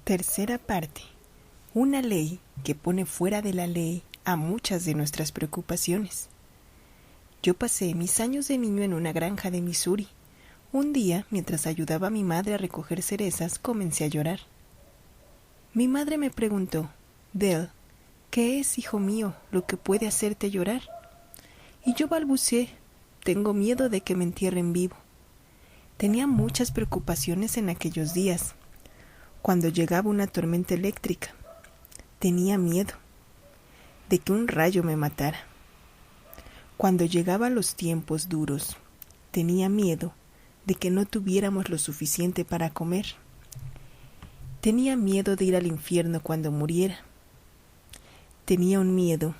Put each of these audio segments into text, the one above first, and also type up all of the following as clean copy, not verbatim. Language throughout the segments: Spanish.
Tercera parte. Una ley que pone fuera de la ley a muchas de nuestras preocupaciones. Yo pasé mis años de niño en una granja de Missouri. Un día, mientras ayudaba a mi madre a recoger cerezas, comencé a llorar. Mi madre me preguntó: Dell, ¿qué es, hijo mío, lo que puede hacerte llorar? Y yo balbuceé: tengo miedo de que me entierren vivo. Tenía muchas preocupaciones en aquellos días. Cuando llegaba una tormenta eléctrica, tenía miedo de que un rayo me matara. Cuando llegaban los tiempos duros, tenía miedo de que no tuviéramos lo suficiente para comer. Tenía miedo de ir al infierno cuando muriera. Tenía un miedo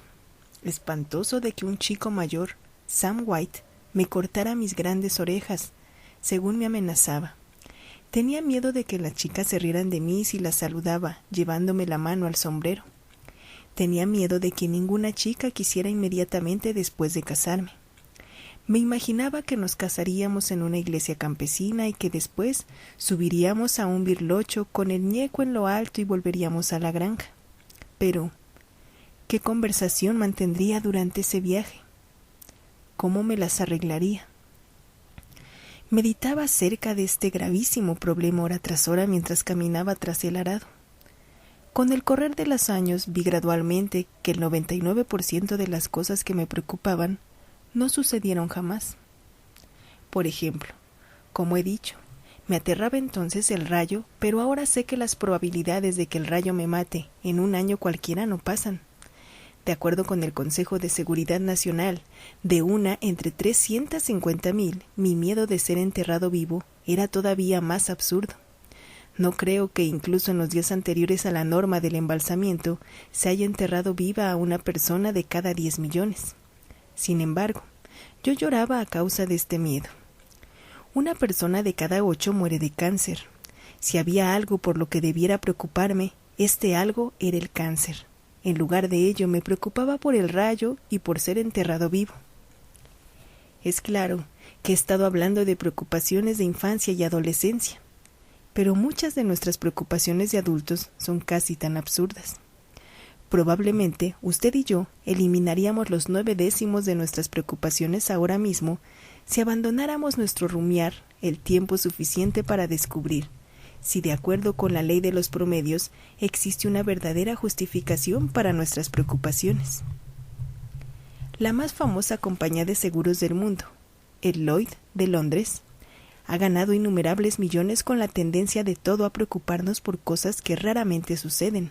espantoso de que un chico mayor, Sam White, me cortara mis grandes orejas, según me amenazaba. Tenía miedo de que las chicas se rieran de mí si las saludaba, llevándome la mano al sombrero. Tenía miedo de que ninguna chica quisiera inmediatamente después de casarme. Me imaginaba que nos casaríamos en una iglesia campesina y que después subiríamos a un birlocho con el ñeco en lo alto y volveríamos a la granja. Pero, ¿qué conversación mantendría durante ese viaje? ¿Cómo me las arreglaría? Meditaba acerca de este gravísimo problema hora tras hora mientras caminaba tras el arado. Con el correr de los años vi gradualmente que el 99% de las cosas que me preocupaban no sucedieron jamás. Por ejemplo, como he dicho, me aterraba entonces el rayo, pero ahora sé que las probabilidades de que el rayo me mate en un año cualquiera no pasan. De acuerdo con el Consejo de Seguridad Nacional, de una entre 350,000, mi miedo de ser enterrado vivo era todavía más absurdo. No creo que incluso en los días anteriores a la norma del embalsamiento se haya enterrado viva a una persona de cada 10 millones. Sin embargo, yo lloraba a causa de este miedo. Una persona de cada 8 muere de cáncer. Si había algo por lo que debiera preocuparme, este algo era el cáncer. En lugar de ello, me preocupaba por el rayo y por ser enterrado vivo. Es claro que he estado hablando de preocupaciones de infancia y adolescencia, pero muchas de nuestras preocupaciones de adultos son casi tan absurdas. Probablemente usted y yo eliminaríamos los 9/10 de nuestras preocupaciones ahora mismo si abandonáramos nuestro rumiar el tiempo suficiente para descubrir si, de acuerdo con la ley de los promedios, existe una verdadera justificación para nuestras preocupaciones. La más famosa compañía de seguros del mundo, el Lloyd de Londres, ha ganado innumerables millones con la tendencia de todo a preocuparnos por cosas que raramente suceden.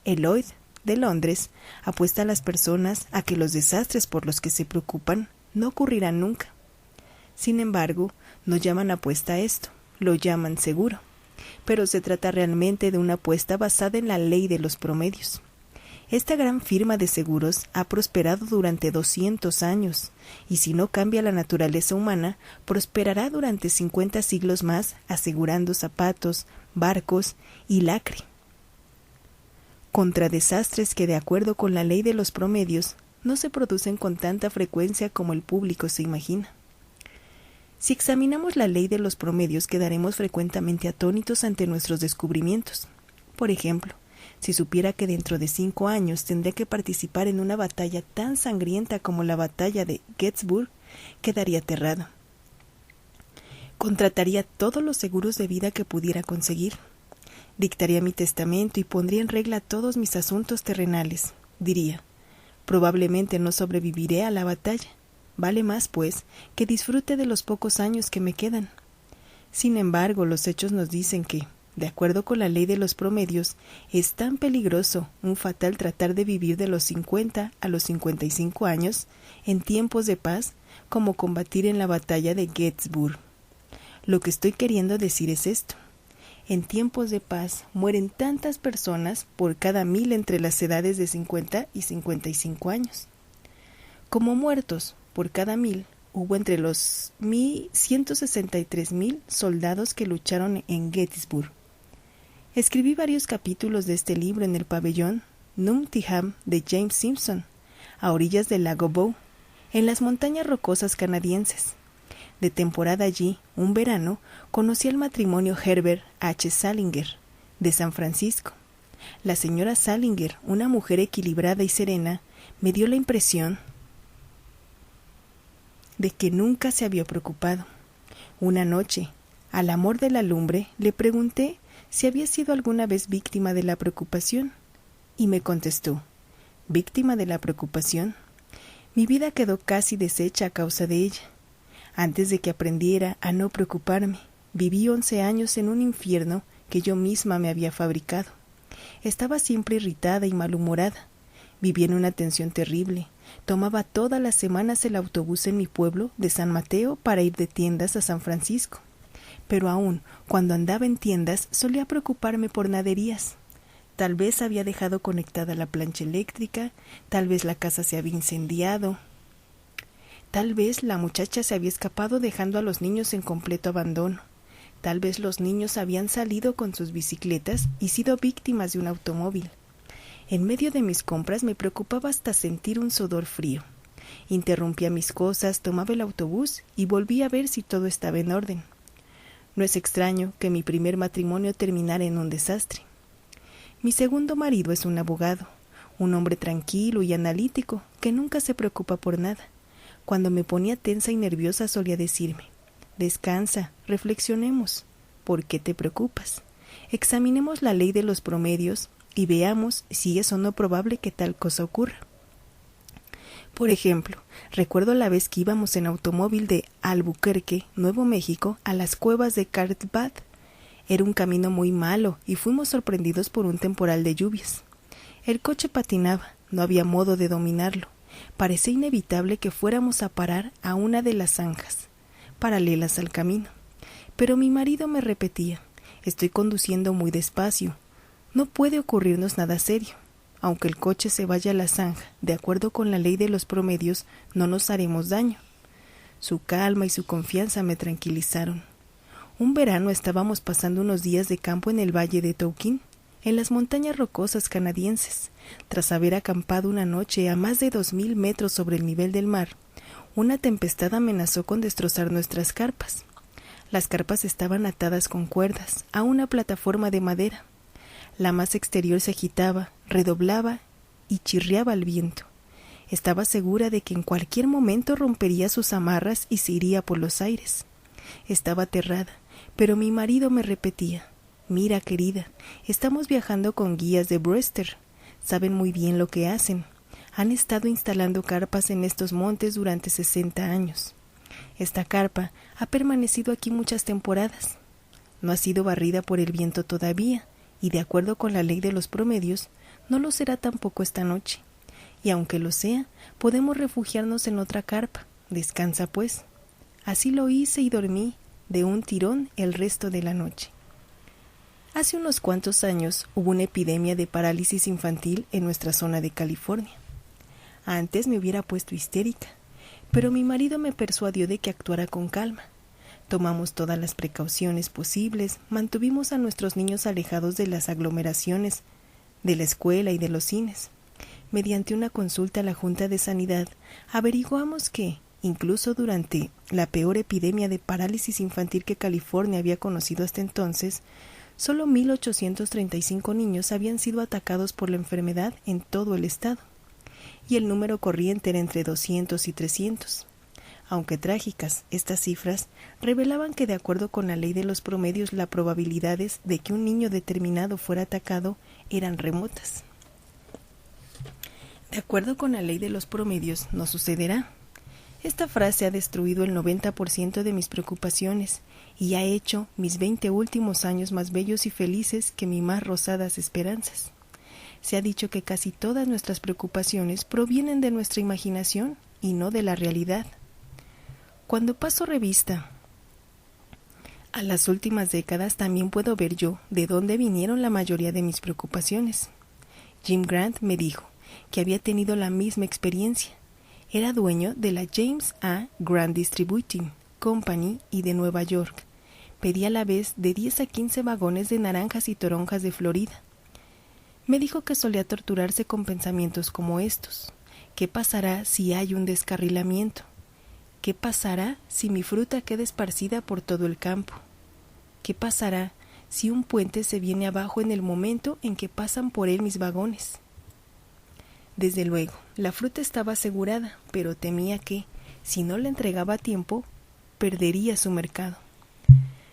El Lloyd de Londres apuesta a las personas a que los desastres por los que se preocupan no ocurrirán nunca. Sin embargo, no llaman apuesta a esto, lo llaman seguro, pero se trata realmente de una apuesta basada en la ley de los promedios. Esta gran firma de seguros ha prosperado durante 200 años, y si no cambia la naturaleza humana, prosperará durante 50 siglos más, asegurando zapatos, barcos y lacre contra desastres que, de acuerdo con la ley de los promedios, no se producen con tanta frecuencia como el público se imagina. Si examinamos la ley de los promedios, quedaremos frecuentemente atónitos ante nuestros descubrimientos. Por ejemplo, si supiera que dentro de 5 años tendré que participar en una batalla tan sangrienta como la batalla de Gettysburg, quedaría aterrado. Contrataría todos los seguros de vida que pudiera conseguir. Dictaría mi testamento y pondría en regla todos mis asuntos terrenales. Diría: probablemente no sobreviviré a la batalla. Vale más, pues, que disfrute de los pocos años que me quedan. Sin embargo, los hechos nos dicen que, de acuerdo con la ley de los promedios, es tan peligroso, un fatal tratar de vivir de los 50 a los 55 años en tiempos de paz como combatir en la batalla de Gettysburg. Lo que estoy queriendo decir es esto: en tiempos de paz mueren tantas personas por cada 1000 entre las edades de 50 y 55 años. Como muertos por cada 1000 hubo entre los 163,000 soldados que lucharon en Gettysburg. Escribí varios capítulos de este libro en el pabellón Nuntingham de James Simpson, a orillas del lago Bow, en las montañas rocosas canadienses. De temporada allí, un verano, conocí al matrimonio Herbert H. Salinger, de San Francisco. La señora Salinger, una mujer equilibrada y serena, me dio la impresión de que nunca se había preocupado. Una noche, al amor de la lumbre, le pregunté si había sido alguna vez víctima de la preocupación, y me contestó: ¿víctima de la preocupación? Mi vida quedó casi deshecha a causa de ella. Antes de que aprendiera a no preocuparme, viví 11 años en un infierno que yo misma me había fabricado. Estaba siempre irritada y malhumorada. Vivía en una tensión terrible. Tomaba todas las semanas el autobús en mi pueblo de San Mateo para ir de tiendas a San Francisco. Pero aún cuando andaba en tiendas solía preocuparme por naderías. Tal vez había dejado conectada la plancha eléctrica, tal vez la casa se había incendiado, tal vez la muchacha se había escapado dejando a los niños en completo abandono, tal vez los niños habían salido con sus bicicletas y sido víctimas de un automóvil. En medio de mis compras me preocupaba hasta sentir un sudor frío. Interrumpía mis cosas, tomaba el autobús y volvía a ver si todo estaba en orden. No es extraño que mi primer matrimonio terminara en un desastre. Mi segundo marido es un abogado, un hombre tranquilo y analítico que nunca se preocupa por nada. Cuando me ponía tensa y nerviosa solía decirme: descansa, reflexionemos. ¿Por qué te preocupas? Examinemos la ley de los promedios y veamos si es o no probable que tal cosa ocurra. Por ejemplo, recuerdo la vez que íbamos en automóvil de Albuquerque, Nuevo México, a las cuevas de Carlsbad. Era un camino muy malo y fuimos sorprendidos por un temporal de lluvias. El coche patinaba, no había modo de dominarlo. Parecía inevitable que fuéramos a parar a una de las zanjas, paralelas al camino. Pero mi marido me repetía: estoy conduciendo muy despacio, no puede ocurrirnos nada serio. Aunque el coche se vaya a la zanja, de acuerdo con la ley de los promedios, no nos haremos daño. Su calma y su confianza me tranquilizaron. Un verano estábamos pasando unos días de campo en el valle de Touquín, en las montañas rocosas canadienses. Tras haber acampado una noche a más de 2000 metros sobre el nivel del mar, una tempestad amenazó con destrozar nuestras carpas. Las carpas estaban atadas con cuerdas a una plataforma de madera. La masa exterior se agitaba, redoblaba y chirriaba al viento. Estaba segura de que en cualquier momento rompería sus amarras y se iría por los aires. Estaba aterrada, pero mi marido me repetía: mira, querida, estamos viajando con guías de Brewster. Saben muy bien lo que hacen. Han estado instalando carpas en estos montes durante 60 años. Esta carpa ha permanecido aquí muchas temporadas. No ha sido barrida por el viento todavía, y de acuerdo con la ley de los promedios, no lo será tampoco esta noche. Y aunque lo sea, podemos refugiarnos en otra carpa. Descansa, pues. Así lo hice y dormí de un tirón el resto de la noche. Hace unos cuantos años hubo una epidemia de parálisis infantil en nuestra zona de California. Antes me hubiera puesto histérica, pero mi marido me persuadió de que actuara con calma. Tomamos todas las precauciones posibles, mantuvimos a nuestros niños alejados de las aglomeraciones, de la escuela y de los cines. Mediante una consulta a la Junta de Sanidad, averiguamos que, incluso durante la peor epidemia de parálisis infantil que California había conocido hasta entonces, solo 1,835 niños habían sido atacados por la enfermedad en todo el estado, y el número corriente era entre 200 y 300. Aunque trágicas, estas cifras revelaban que de acuerdo con la ley de los promedios, las probabilidades de que un niño determinado fuera atacado eran remotas. De acuerdo con la ley de los promedios, no sucederá. Esta frase ha destruido el 90% de mis preocupaciones y ha hecho mis 20 últimos años más bellos y felices que mis más rosadas esperanzas. Se ha dicho que casi todas nuestras preocupaciones provienen de nuestra imaginación y no de la realidad. Cuando paso revista a las últimas décadas, también puedo ver yo de dónde vinieron la mayoría de mis preocupaciones. Jim Grant me dijo que había tenido la misma experiencia. Era dueño de la James A. Grant Distributing Company y de Nueva York. Pedía a la vez de 10 a 15 vagones de naranjas y toronjas de Florida. Me dijo que solía torturarse con pensamientos como estos. ¿Qué pasará si hay un descarrilamiento? ¿Qué pasará si mi fruta queda esparcida por todo el campo? ¿Qué pasará si un puente se viene abajo en el momento en que pasan por él mis vagones? Desde luego, la fruta estaba asegurada, pero temía que, si no la entregaba a tiempo, perdería su mercado.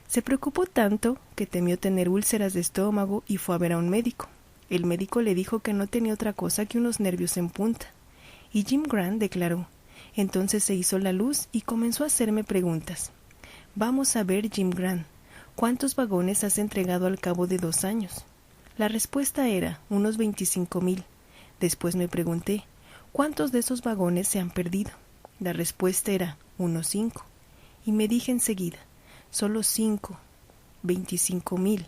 Se preocupó tanto que temió tener úlceras de estómago y fue a ver a un médico. El médico le dijo que no tenía otra cosa que unos nervios en punta. Y Jim Grant declaró. Entonces se hizo la luz y comenzó a hacerme preguntas. Vamos a ver, Jim Grant, ¿cuántos vagones has entregado al cabo de 2 años? La respuesta era unos 25,000. Después me pregunté, ¿cuántos de esos vagones se han perdido? La respuesta era unos 5. Y me dije enseguida, solo 5, 25,000.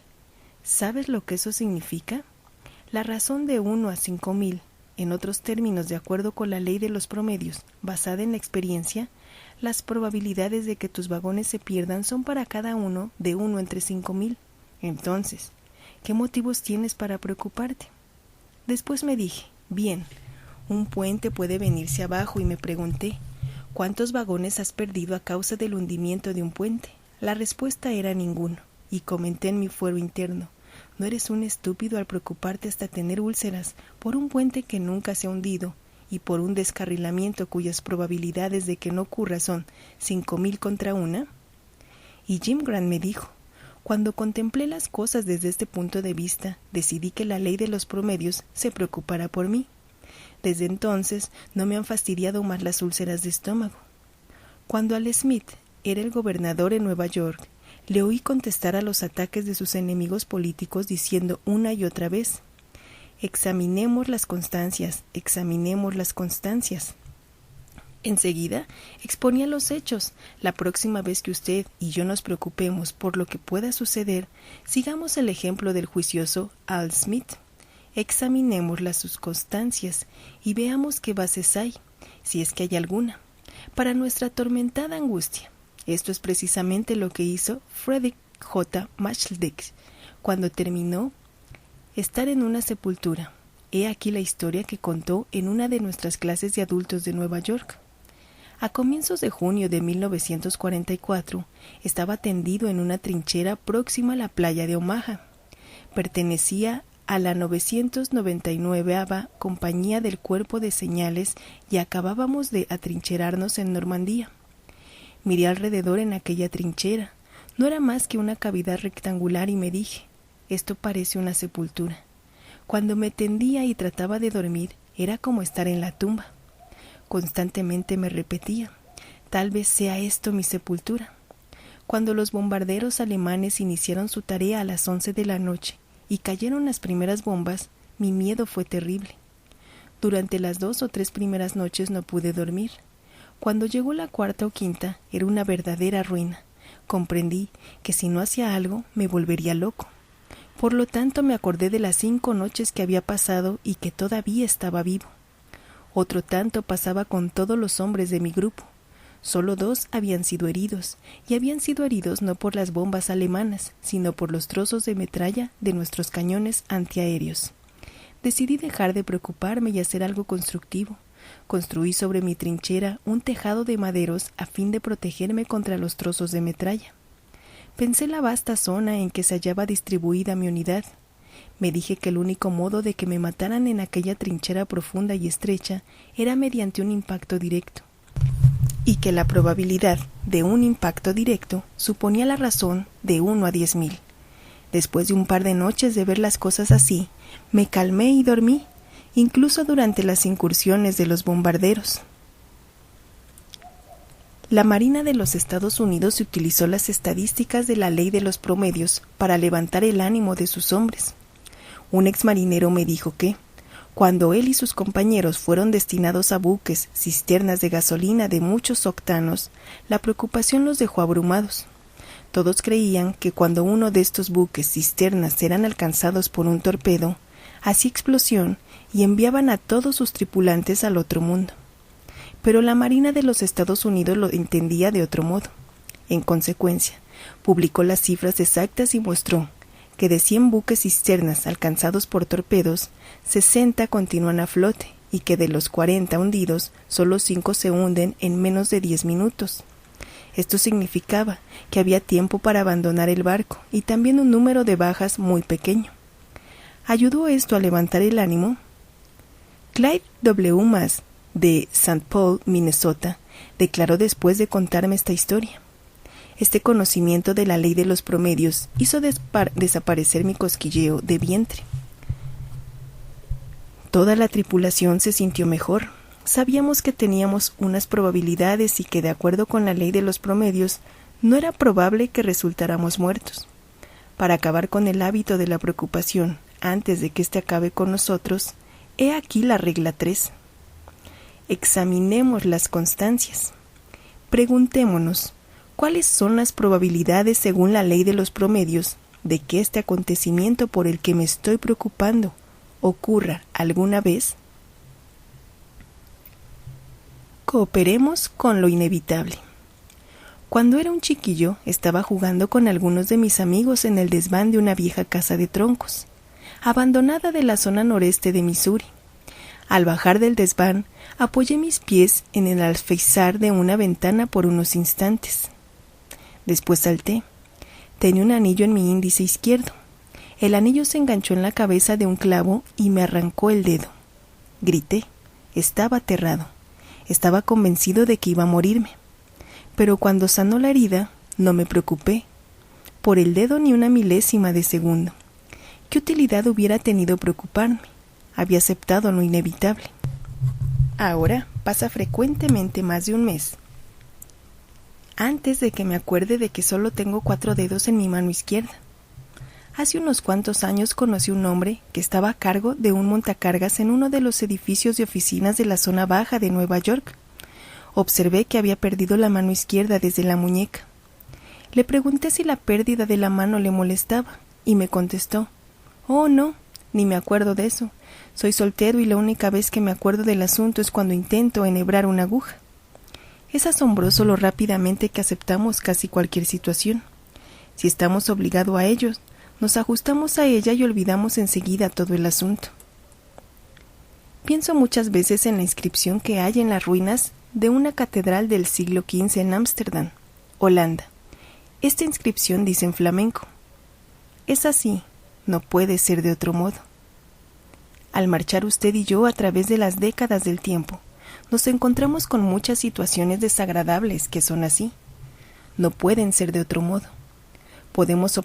¿Sabes lo que eso significa? La razón de 1 a 5,000, en otros términos, de acuerdo con la ley de los promedios, basada en la experiencia, las probabilidades de que tus vagones se pierdan son para cada uno de 1 entre 5,000. Entonces, ¿qué motivos tienes para preocuparte? Después me dije, bien, un puente puede venirse abajo y me pregunté, ¿cuántos vagones has perdido a causa del hundimiento de un puente? La respuesta era ninguno, y comenté en mi fuero interno, no eres un estúpido al preocuparte hasta tener úlceras por un puente que nunca se ha hundido y por un descarrilamiento cuyas probabilidades de que no ocurra son 5,000 contra 1. Y Jim Grant me dijo, cuando contemplé las cosas desde este punto de vista, decidí que la ley de los promedios se preocupará por mí. Desde entonces no me han fastidiado más las úlceras de estómago. Cuando Al Smith era el gobernador en Nueva York, le oí contestar a los ataques de sus enemigos políticos diciendo una y otra vez, examinemos las constancias, examinemos las constancias. Enseguida exponía los hechos. La próxima vez que usted y yo nos preocupemos por lo que pueda suceder, sigamos el ejemplo del juicioso Al Smith. Examinemos las circunstancias y veamos qué bases hay, si es que hay alguna, para nuestra atormentada angustia. Esto es precisamente lo que hizo Frederick J. Machldick cuando terminó estar en una sepultura. He aquí la historia que contó en una de nuestras clases de adultos de Nueva York. A comienzos de junio de 1944, estaba tendido en una trinchera próxima a la playa de Omaha. Pertenecía a la 999ª Compañía del Cuerpo de Señales y acabábamos de atrincherarnos en Normandía. Miré alrededor en aquella trinchera. No era más que una cavidad rectangular y me dije, esto parece una sepultura. Cuando me tendía y trataba de dormir, era como estar en la tumba. Constantemente me repetía, tal vez sea esto mi sepultura. Cuando los bombarderos alemanes iniciaron su tarea a las 11 de la noche y cayeron las primeras bombas, mi miedo fue terrible. Durante las 2 o 3 primeras noches no pude dormir. Cuando llegó la 4ª o 5ª, era una verdadera ruina. Comprendí que si no hacía algo, me volvería loco. Por lo tanto, me acordé de las 5 noches que había pasado y que todavía estaba vivo. Otro tanto pasaba con todos los hombres de mi grupo. Solo 2 habían sido heridos, y habían sido heridos no por las bombas alemanas, sino por los trozos de metralla de nuestros cañones antiaéreos. Decidí dejar de preocuparme y hacer algo constructivo. Construí sobre mi trinchera un tejado de maderos a fin de protegerme contra los trozos de metralla. Pensé la vasta zona en que se hallaba distribuida mi unidad. Me dije que el único modo de que me mataran en aquella trinchera profunda y estrecha era mediante un impacto directo, y que la probabilidad de un impacto directo suponía la razón de 1 a 10,000. Después de un par de noches de ver las cosas así, me calmé y dormí, incluso durante las incursiones de los bombarderos. La Marina de los Estados Unidos utilizó las estadísticas de la ley de los promedios para levantar el ánimo de sus hombres. Un exmarinero me dijo que, cuando él y sus compañeros fueron destinados a buques, cisternas de gasolina de muchos octanos, la preocupación los dejó abrumados. Todos creían que cuando uno de estos buques cisternas eran alcanzados por un torpedo, hacía explosión y enviaban a todos sus tripulantes al otro mundo. Pero la Marina de los Estados Unidos lo entendía de otro modo. En consecuencia, publicó las cifras exactas y mostró que de 100 buques cisternas alcanzados por torpedos, 60 continúan a flote y que de los 40 hundidos, solo 5 se hunden en menos de 10 minutos. Esto significaba que había tiempo para abandonar el barco y también un número de bajas muy pequeño. ¿Ayudó esto a levantar el ánimo? Clyde W. de St. Paul, Minnesota, declaró después de contarme esta historia: este conocimiento de la ley de los promedios hizo desaparecer mi cosquilleo de vientre. Toda la tripulación se sintió mejor. Sabíamos que teníamos unas probabilidades y que, de acuerdo con la ley de los promedios, no era probable que resultáramos muertos. Para acabar con el hábito de la preocupación antes de que éste acabe con nosotros, he aquí la regla 3. Examinemos las constancias. Preguntémonos, ¿cuáles son las probabilidades según la ley de los promedios de que este acontecimiento por el que me estoy preocupando ocurra alguna vez? Cooperemos con lo inevitable. Cuando era un chiquillo, estaba jugando con algunos de mis amigos en el desván de una vieja casa de troncos, abandonada de la zona noreste de Missouri. Al bajar del desván, apoyé mis pies en el alféizar de una ventana por unos instantes. Después salté. Tenía un anillo en mi índice izquierdo. El anillo se enganchó en la cabeza de un clavo y me arrancó el dedo. Grité. Estaba aterrado. Estaba convencido de que iba a morirme. Pero cuando sanó la herida, no me preocupé. Por el dedo ni una milésima de segundo. ¿Qué utilidad hubiera tenido preocuparme? Había aceptado lo inevitable. Ahora pasa frecuentemente más de un mes antes de que me acuerde de que solo tengo 4 dedos en mi mano izquierda. Hace unos cuantos años conocí un hombre que estaba a cargo de un montacargas en uno de los edificios de oficinas de la zona baja de Nueva York. Observé que había perdido la mano izquierda desde la muñeca. Le pregunté si la pérdida de la mano le molestaba, y me contestó: «Oh, no, ni me acuerdo de eso. Soy soltero y la única vez que me acuerdo del asunto es cuando intento enhebrar una aguja». Es asombroso lo rápidamente que aceptamos casi cualquier situación. Si estamos obligados a ello, nos ajustamos a ella y olvidamos enseguida todo el asunto. Pienso muchas veces en la inscripción que hay en las ruinas de una catedral del siglo XV en Ámsterdam, Holanda. Esta inscripción dice en flamenco: «Es así, no puede ser de otro modo». Al marchar usted y yo a través de las décadas del tiempo, nos encontramos con muchas situaciones desagradables que son así. No pueden ser de otro modo. Podemos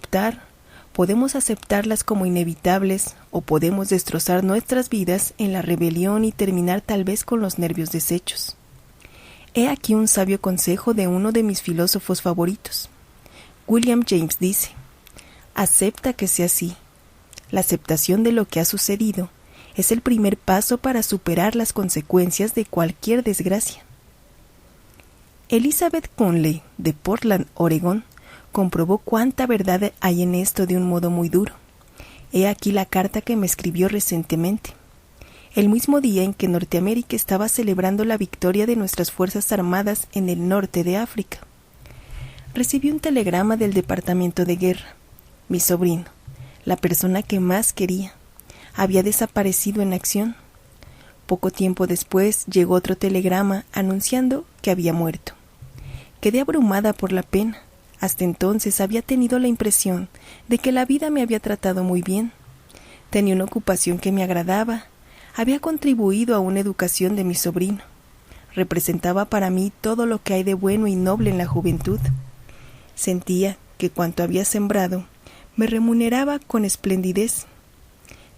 aceptarlas como inevitables o podemos destrozar nuestras vidas en la rebelión y terminar tal vez con los nervios deshechos. He aquí un sabio consejo de uno de mis filósofos favoritos. William James dice: «Acepta que sea así. La aceptación de lo que ha sucedido es el primer paso para superar las consecuencias de cualquier desgracia». Elizabeth Conley, de Portland, Oregón, comprobó cuánta verdad hay en esto de un modo muy duro. He aquí la carta que me escribió recientemente, el mismo día en que Norteamérica estaba celebrando la victoria de nuestras Fuerzas Armadas en el norte de África. Recibí un telegrama del Departamento de Guerra. Mi sobrino, la persona que más quería, había desaparecido en acción. Poco tiempo después llegó otro telegrama anunciando que había muerto. Quedé abrumada por la pena. Hasta entonces había tenido la impresión de que la vida me había tratado muy bien. Tenía una ocupación que me agradaba. Había contribuido a una educación de mi sobrino. Representaba para mí todo lo que hay de bueno y noble en la juventud. Sentía que cuanto había sembrado me remuneraba con esplendidez.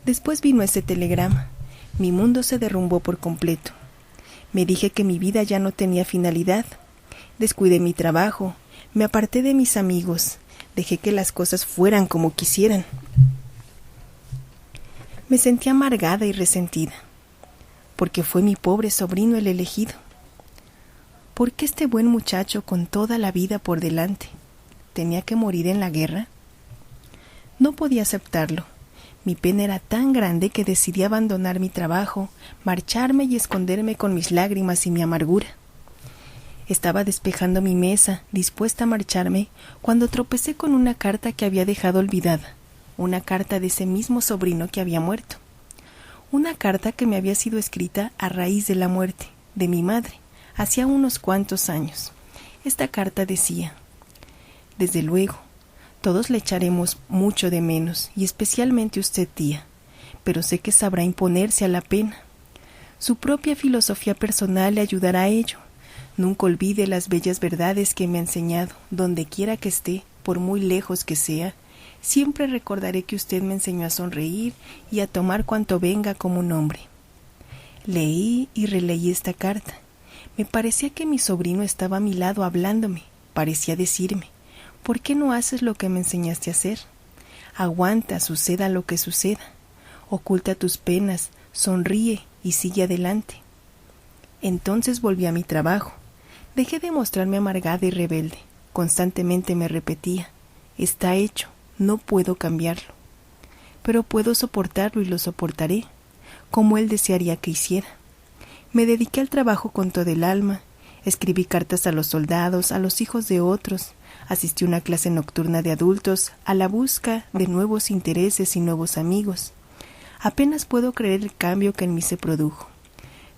Después vino ese telegrama. Mi mundo se derrumbó por completo. Me dije que mi vida ya no tenía finalidad. Descuidé mi trabajo. Me aparté de mis amigos, dejé que las cosas fueran como quisieran. Me sentí amargada y resentida, porque fue mi pobre sobrino el elegido. ¿Por qué este buen muchacho con toda la vida por delante tenía que morir en la guerra? No podía aceptarlo. Mi pena era tan grande que decidí abandonar mi trabajo, marcharme y esconderme con mis lágrimas y mi amargura. Estaba despejando mi mesa, dispuesta a marcharme, cuando tropecé con una carta que había dejado olvidada, una carta de ese mismo sobrino que había muerto, una carta que me había sido escrita a raíz de la muerte de mi madre, hacía unos cuantos años. Esta carta decía: «Desde luego, todos le echaremos mucho de menos, y especialmente usted, tía, pero sé que sabrá imponerse a la pena. Su propia filosofía personal le ayudará a ello. Nunca olvide las bellas verdades que me ha enseñado, donde quiera que esté, por muy lejos que sea. Siempre recordaré que usted me enseñó a sonreír y a tomar cuanto venga como un hombre». Leí y releí esta carta. Me parecía que mi sobrino estaba a mi lado hablándome. Parecía decirme: «¿Por qué no haces lo que me enseñaste a hacer? Aguanta, suceda lo que suceda. Oculta tus penas, sonríe y sigue adelante». Entonces volví a mi trabajo. Dejé de mostrarme amargada y rebelde. Constantemente me repetía: «Está hecho, no puedo cambiarlo. Pero puedo soportarlo y lo soportaré, como él desearía que hiciera». Me dediqué al trabajo con todo el alma. Escribí cartas a los soldados, a los hijos de otros. Asistí a una clase nocturna de adultos, a la busca de nuevos intereses y nuevos amigos. Apenas puedo creer el cambio que en mí se produjo.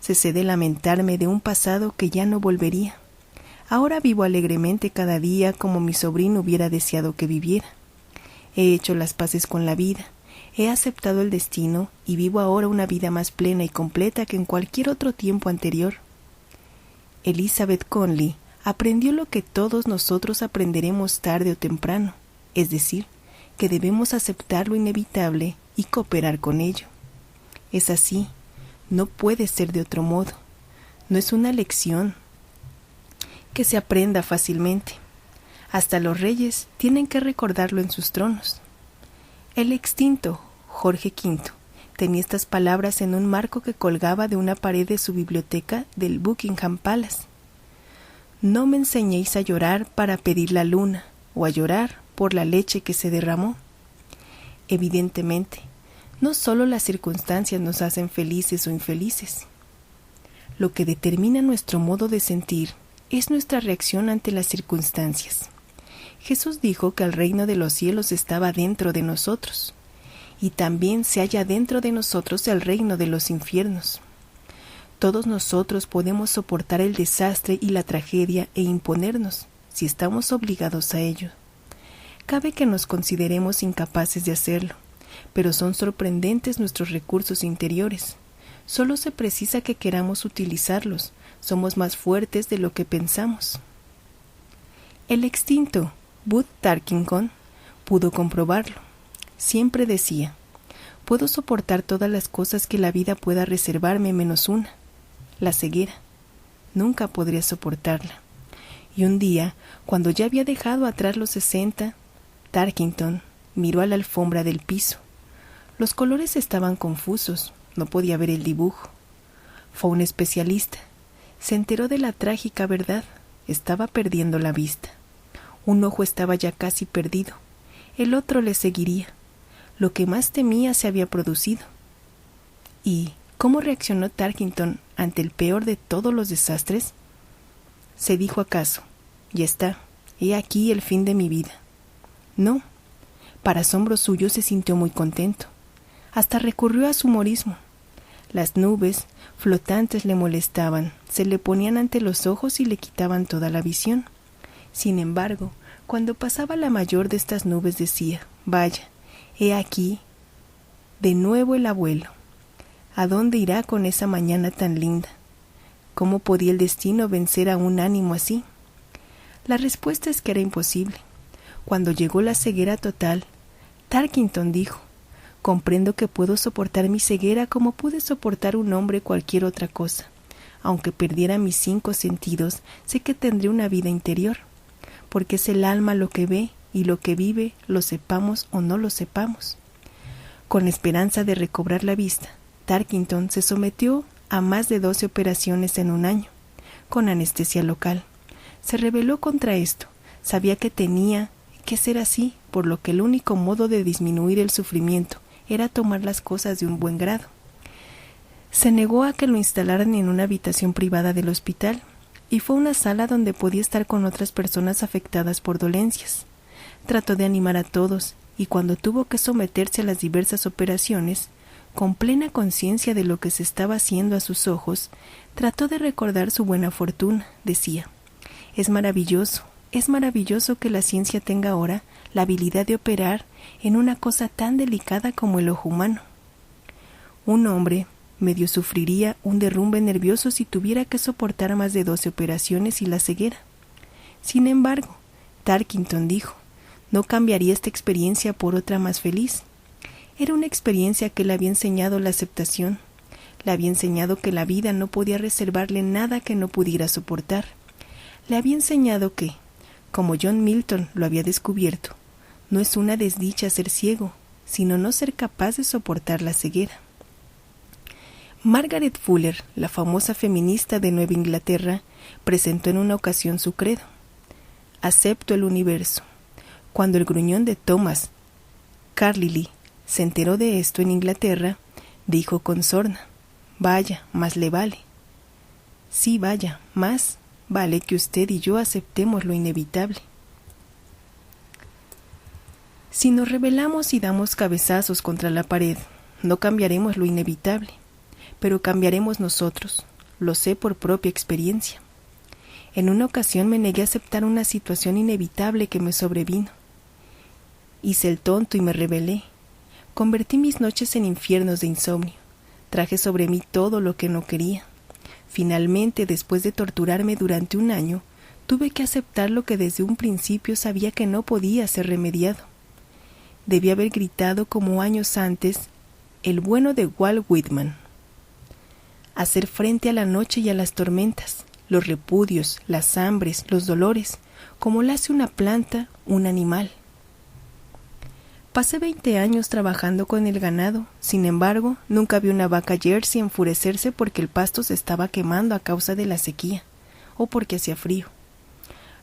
Cesé de lamentarme de un pasado que ya no volvería. Ahora vivo alegremente cada día como mi sobrino hubiera deseado que viviera. He hecho las paces con la vida, he aceptado el destino y vivo ahora una vida más plena y completa que en cualquier otro tiempo anterior. Elizabeth Conley aprendió lo que todos nosotros aprenderemos tarde o temprano, es decir, que debemos aceptar lo inevitable y cooperar con ello. Es así, no puede ser de otro modo. No es una lección que se aprenda fácilmente. Hasta los reyes tienen que recordarlo en sus tronos. El extinto Jorge V tenía estas palabras en un marco que colgaba de una pared de su biblioteca del Buckingham Palace: «No me enseñéis a llorar para pedir la luna, o a llorar por la leche que se derramó». Evidentemente, no solo las circunstancias nos hacen felices o infelices. Lo que determina nuestro modo de sentir es nuestra reacción ante las circunstancias. Jesús dijo que el reino de los cielos estaba dentro de nosotros, y también se halla dentro de nosotros el reino de los infiernos. Todos nosotros podemos soportar el desastre y la tragedia e imponernos, si estamos obligados a ello. Cabe que nos consideremos incapaces de hacerlo, pero son sorprendentes nuestros recursos interiores. Solo se precisa que queramos utilizarlos. Somos más fuertes de lo que pensamos. El extinto Booth Tarkington pudo comprobarlo. Siempre decía: «Puedo soportar todas las cosas que la vida pueda reservarme menos una, la ceguera. Nunca podría soportarla». Y un día, cuando ya había dejado atrás los 60, Tarkington miró a la alfombra del piso. Los colores estaban confusos, no podía ver el dibujo. Fue un especialista. Se enteró de la trágica verdad: estaba perdiendo la vista. Un ojo estaba ya casi perdido, el otro le seguiría. Lo que más temía se había producido. ¿Y cómo reaccionó Tarkington ante el peor de todos los desastres? ¿Se dijo acaso: «Ya está, he aquí el fin de mi vida»? No. Para asombro suyo se sintió muy contento. Hasta recurrió a su humorismo. Las nubes flotantes le molestaban, se le ponían ante los ojos y le quitaban toda la visión. Sin embargo, cuando pasaba la mayor de estas nubes decía: «Vaya, he aquí de nuevo el abuelo. ¿A dónde irá con esa mañana tan linda? ¿Cómo podía el destino vencer a un ánimo así?». La respuesta es que era imposible. Cuando llegó la ceguera total, Tarkington dijo: «Comprendo que puedo soportar mi ceguera como pude soportar un hombre cualquier otra cosa. Aunque perdiera mis 5 sentidos, sé que tendré una vida interior, porque es el alma lo que ve y lo que vive, lo sepamos o no lo sepamos». Con esperanza de recobrar la vista, Tarkington se sometió a más de 12 operaciones en un año, con anestesia local. Se rebeló contra esto, sabía que tenía que ser así, por lo que el único modo de disminuir el sufrimiento era tomar las cosas de un buen grado. Se negó a que lo instalaran en una habitación privada del hospital, y fue a una sala donde podía estar con otras personas afectadas por dolencias. Trató de animar a todos, y cuando tuvo que someterse a las diversas operaciones, con plena conciencia de lo que se estaba haciendo a sus ojos, trató de recordar su buena fortuna. Decía: Es maravilloso que la ciencia tenga ahora la habilidad de operar en una cosa tan delicada como el ojo humano. Un hombre medio sufriría un derrumbe nervioso si tuviera que soportar más de 12 operaciones y la ceguera. Sin embargo, Tarkington dijo, no cambiaría esta experiencia por otra más feliz. Era una experiencia que le había enseñado la aceptación. Le había enseñado que la vida no podía reservarle nada que no pudiera soportar. Le había enseñado que, como John Milton lo había descubierto, no es una desdicha ser ciego, sino no ser capaz de soportar la ceguera. Margaret Fuller, la famosa feminista de Nueva Inglaterra, presentó en una ocasión su credo. Acepto el universo. Cuando el gruñón de Thomas Carlyle se enteró de esto en Inglaterra, dijo con sorna, vaya, más le vale. Sí, vaya, más vale que usted y yo aceptemos lo inevitable. Si nos rebelamos y damos cabezazos contra la pared, no cambiaremos lo inevitable, pero cambiaremos nosotros, lo sé por propia experiencia. En una ocasión me negué a aceptar una situación inevitable que me sobrevino. Hice el tonto y me rebelé. Convertí mis noches en infiernos de insomnio. Traje sobre mí todo lo que no quería. Finalmente, después de torturarme durante 1 año, tuve que aceptar lo que desde un principio sabía que no podía ser remediado. Debí haber gritado como años antes, el bueno de Walt Whitman. Hacer frente a la noche y a las tormentas, los repudios, las hambres, los dolores, como lo hace una planta, un animal. Pasé 20 años trabajando con el ganado, sin embargo, nunca vi una vaca jersey enfurecerse porque el pasto se estaba quemando a causa de la sequía, o porque hacía frío.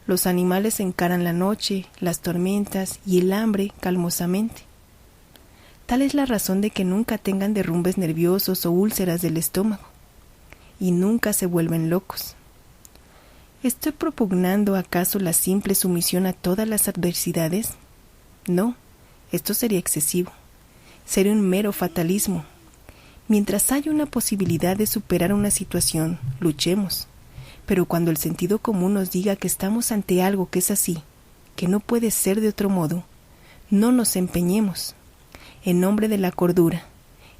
Los animales encaran la noche, las tormentas y el hambre calmosamente. Tal es la razón de que nunca tengan derrumbes nerviosos o úlceras del estómago, y nunca se vuelven locos. ¿Estoy propugnando acaso la simple sumisión a todas las adversidades? No. Esto sería excesivo. Sería un mero fatalismo. Mientras haya una posibilidad de superar una situación, luchemos. Pero cuando el sentido común nos diga que estamos ante algo que es así, que no puede ser de otro modo, no nos empeñemos, en nombre de la cordura,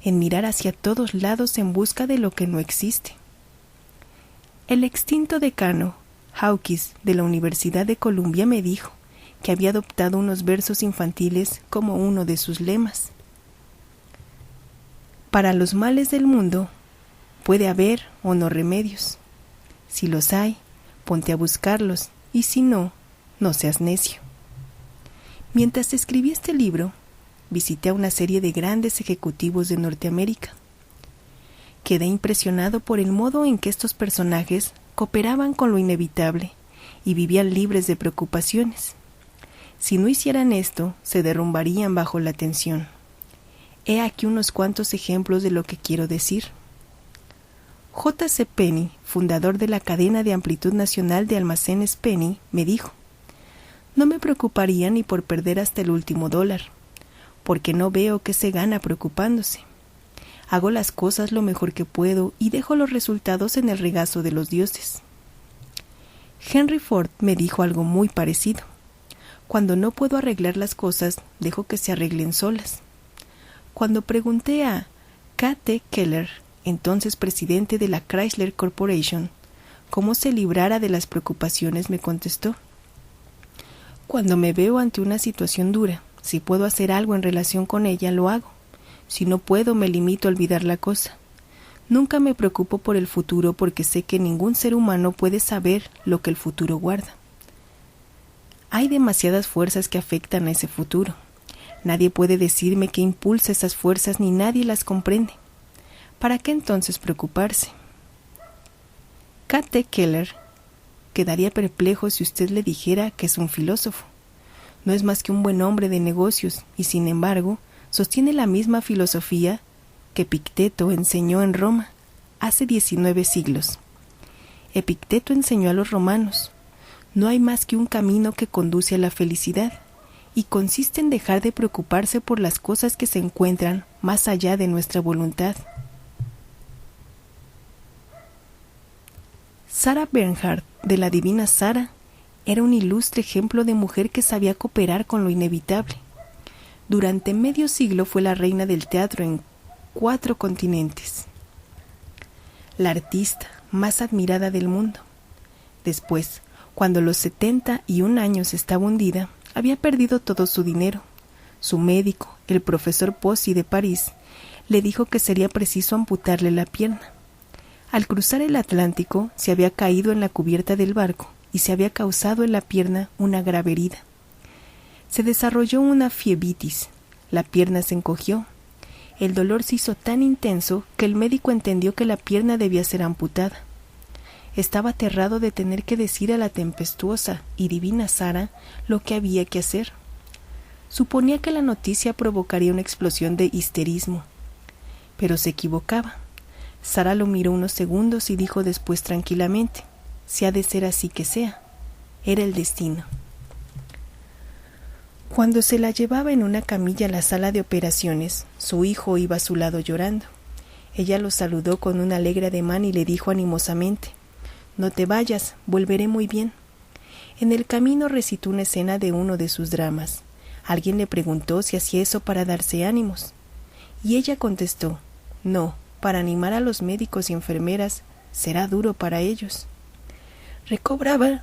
en mirar hacia todos lados en busca de lo que no existe. El extinto decano Hawkins de la Universidad de Columbia me dijo que había adoptado unos versos infantiles como uno de sus lemas. Para los males del mundo puede haber o no remedios. Si los hay, ponte a buscarlos, y si no, no seas necio. Mientras escribí este libro, visité a una serie de grandes ejecutivos de Norteamérica. Quedé impresionado por el modo en que estos personajes cooperaban con lo inevitable y vivían libres de preocupaciones. Si no hicieran esto, se derrumbarían bajo la tensión. He aquí unos cuantos ejemplos de lo que quiero decir. J.C. Penney, fundador de la cadena de amplitud nacional de almacenes Penny, me dijo, no me preocuparía ni por perder hasta el último $1, porque no veo qué se gana preocupándose. Hago las cosas lo mejor que puedo y dejo los resultados en el regazo de los dioses. Henry Ford me dijo algo muy parecido. Cuando no puedo arreglar las cosas, dejo que se arreglen solas. Cuando pregunté a K.T. Keller, entonces presidente de la Chrysler Corporation, cómo se librara de las preocupaciones, me contestó: cuando me veo ante una situación dura, si puedo hacer algo en relación con ella, lo hago. Si no puedo, me limito a olvidar la cosa. Nunca me preocupo por el futuro porque sé que ningún ser humano puede saber lo que el futuro guarda. Hay demasiadas fuerzas que afectan a ese futuro. Nadie puede decirme qué impulsa esas fuerzas ni nadie las comprende. ¿Para qué entonces preocuparse? K.T. Keller quedaría perplejo si usted le dijera que es un filósofo. No es más que un buen hombre de negocios y, sin embargo, sostiene la misma filosofía que Epicteto enseñó en Roma hace 19 siglos. Epicteto enseñó a los romanos: no hay más que un camino que conduce a la felicidad, y consiste en dejar de preocuparse por las cosas que se encuentran más allá de nuestra voluntad. Sarah Bernhardt, de la Divina Sara, Era un ilustre ejemplo de mujer que sabía cooperar con lo inevitable. Durante medio siglo fue la reina del teatro en 4 continentes, la artista más admirada del mundo. Después, cuando a los 71 años estaba hundida, había perdido todo su dinero. Su médico, el profesor Pozzi de París, le dijo que sería preciso amputarle la pierna. Al cruzar el Atlántico, se había caído en la cubierta del barco y se había causado en la pierna una grave herida. Se desarrolló una fiebitis. La pierna se encogió. El dolor se hizo tan intenso que el médico entendió que la pierna debía ser amputada. Estaba aterrado de tener que decir a la tempestuosa y divina Sara lo que había que hacer. Suponía que la noticia provocaría una explosión de histerismo, pero se equivocaba. Sara lo miró unos segundos y dijo después tranquilamente: «Si ha de ser así que sea». Era el destino. Cuando se la llevaba en una camilla a la sala de operaciones, su hijo iba a su lado llorando. Ella lo saludó con un alegre ademán y le dijo animosamente: «No te vayas, volveré muy bien». En el camino recitó una escena de uno de sus dramas. Alguien le preguntó si hacía eso para darse ánimos, y ella contestó: «No, para animar a los médicos y enfermeras, será duro para ellos». Recobraba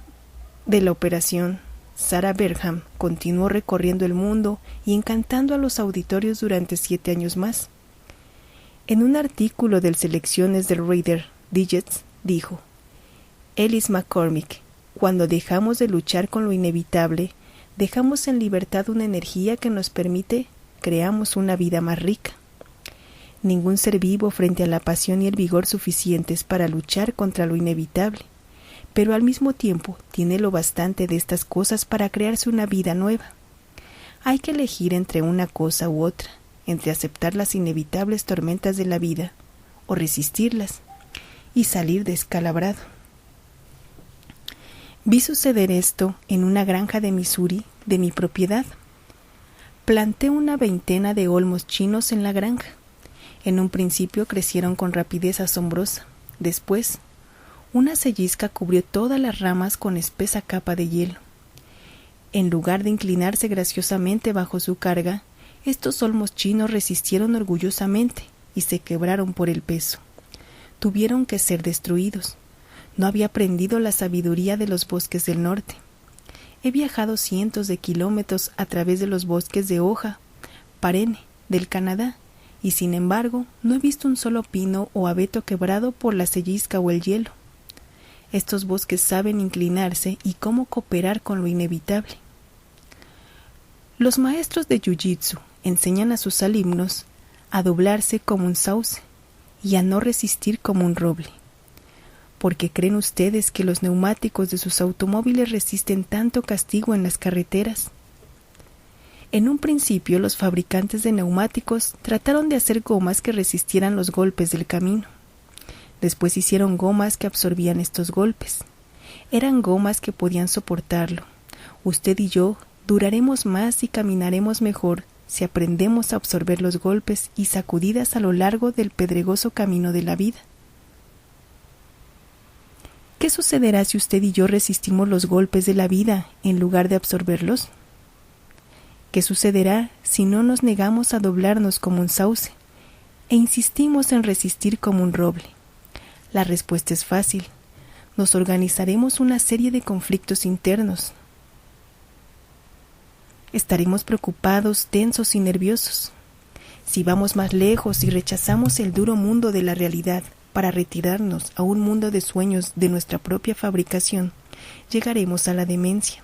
de la operación, Sarah Bernhardt continuó recorriendo el mundo y encantando a los auditorios durante 7 años más. En un artículo de Selecciones del Reader Digest dijo: «Ellis McCormick, cuando dejamos de luchar con lo inevitable, dejamos en libertad una energía que nos permite creamos una vida más rica. Ningún ser vivo frente a la pasión y el vigor suficientes para luchar contra lo inevitable, pero al mismo tiempo tiene lo bastante de estas cosas para crearse una vida nueva. Hay que elegir entre una cosa u otra, entre aceptar las inevitables tormentas de la vida o resistirlas y salir descalabrado». Vi suceder esto en una granja de Missouri de mi propiedad. Planté una 20 de olmos chinos en la granja. En un principio crecieron con rapidez asombrosa. Después, una sellisca cubrió todas las ramas con espesa capa de hielo. En lugar de inclinarse graciosamente bajo su carga, estos olmos chinos resistieron orgullosamente y se quebraron por el peso. Tuvieron que ser destruidos. No había aprendido la sabiduría de los bosques del norte. He viajado cientos de kilómetros a través de los bosques de hoja perenne del Canadá, y sin embargo no he visto un solo pino o abeto quebrado por la sellisca o el hielo. Estos bosques saben inclinarse y cómo cooperar con lo inevitable. Los maestros de Jiu-Jitsu enseñan a sus alumnos a doblarse como un sauce y a no resistir como un roble. ¿Por qué creen ustedes que los neumáticos de sus automóviles resisten tanto castigo en las carreteras? En un principio, los fabricantes de neumáticos trataron de hacer gomas que resistieran los golpes del camino. Después hicieron gomas que absorbían estos golpes. Eran gomas que podían soportarlo. Usted y yo duraremos más y caminaremos mejor si aprendemos a absorber los golpes y sacudidas a lo largo del pedregoso camino de la vida. ¿Qué sucederá si usted y yo resistimos los golpes de la vida en lugar de absorberlos? ¿Qué sucederá si no nos negamos a doblarnos como un sauce e insistimos en resistir como un roble? La respuesta es fácil. Nos organizaremos una serie de conflictos internos. Estaremos preocupados, tensos y nerviosos. Si vamos más lejos y rechazamos el duro mundo de la realidad para retirarnos a un mundo de sueños de nuestra propia fabricación, llegaremos a la demencia.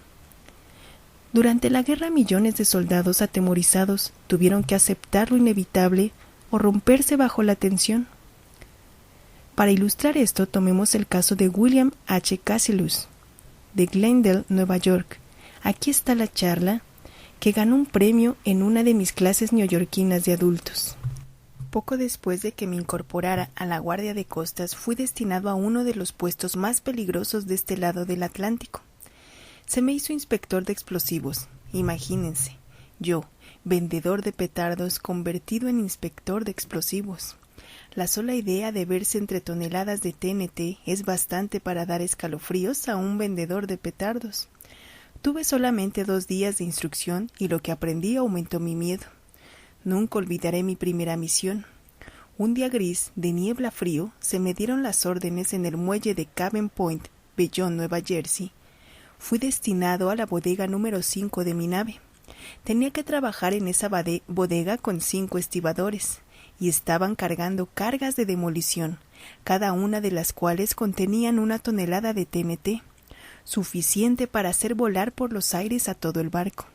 Durante la guerra, millones de soldados atemorizados tuvieron que aceptar lo inevitable o romperse bajo la tensión. Para ilustrar esto, tomemos el caso de William H. Casilus, de Glendale, Nueva York. Aquí está la charla que ganó un premio en una de mis clases neoyorquinas de adultos. Poco después de que me incorporara a la Guardia de Costas, fui destinado a uno de los puestos más peligrosos de este lado del Atlántico. Se me hizo inspector de explosivos. Imagínense, yo, vendedor de petardos, convertido en inspector de explosivos. La sola idea de verse entre toneladas de TNT es bastante para dar escalofríos a un vendedor de petardos. Tuve solamente 2 días de instrucción y lo que aprendí aumentó mi miedo. Nunca olvidaré mi primera misión. Un día gris, de niebla frío, se me dieron las órdenes en el muelle de Cabin Point, Bayonne, Nueva Jersey. Fui destinado a la bodega número 5 de mi nave. Tenía que trabajar en esa bodega con 5 estibadores, y estaban cargando cargas de demolición, cada una de las cuales contenían 1 tonelada de TNT, suficiente para hacer volar por los aires a todo el barco.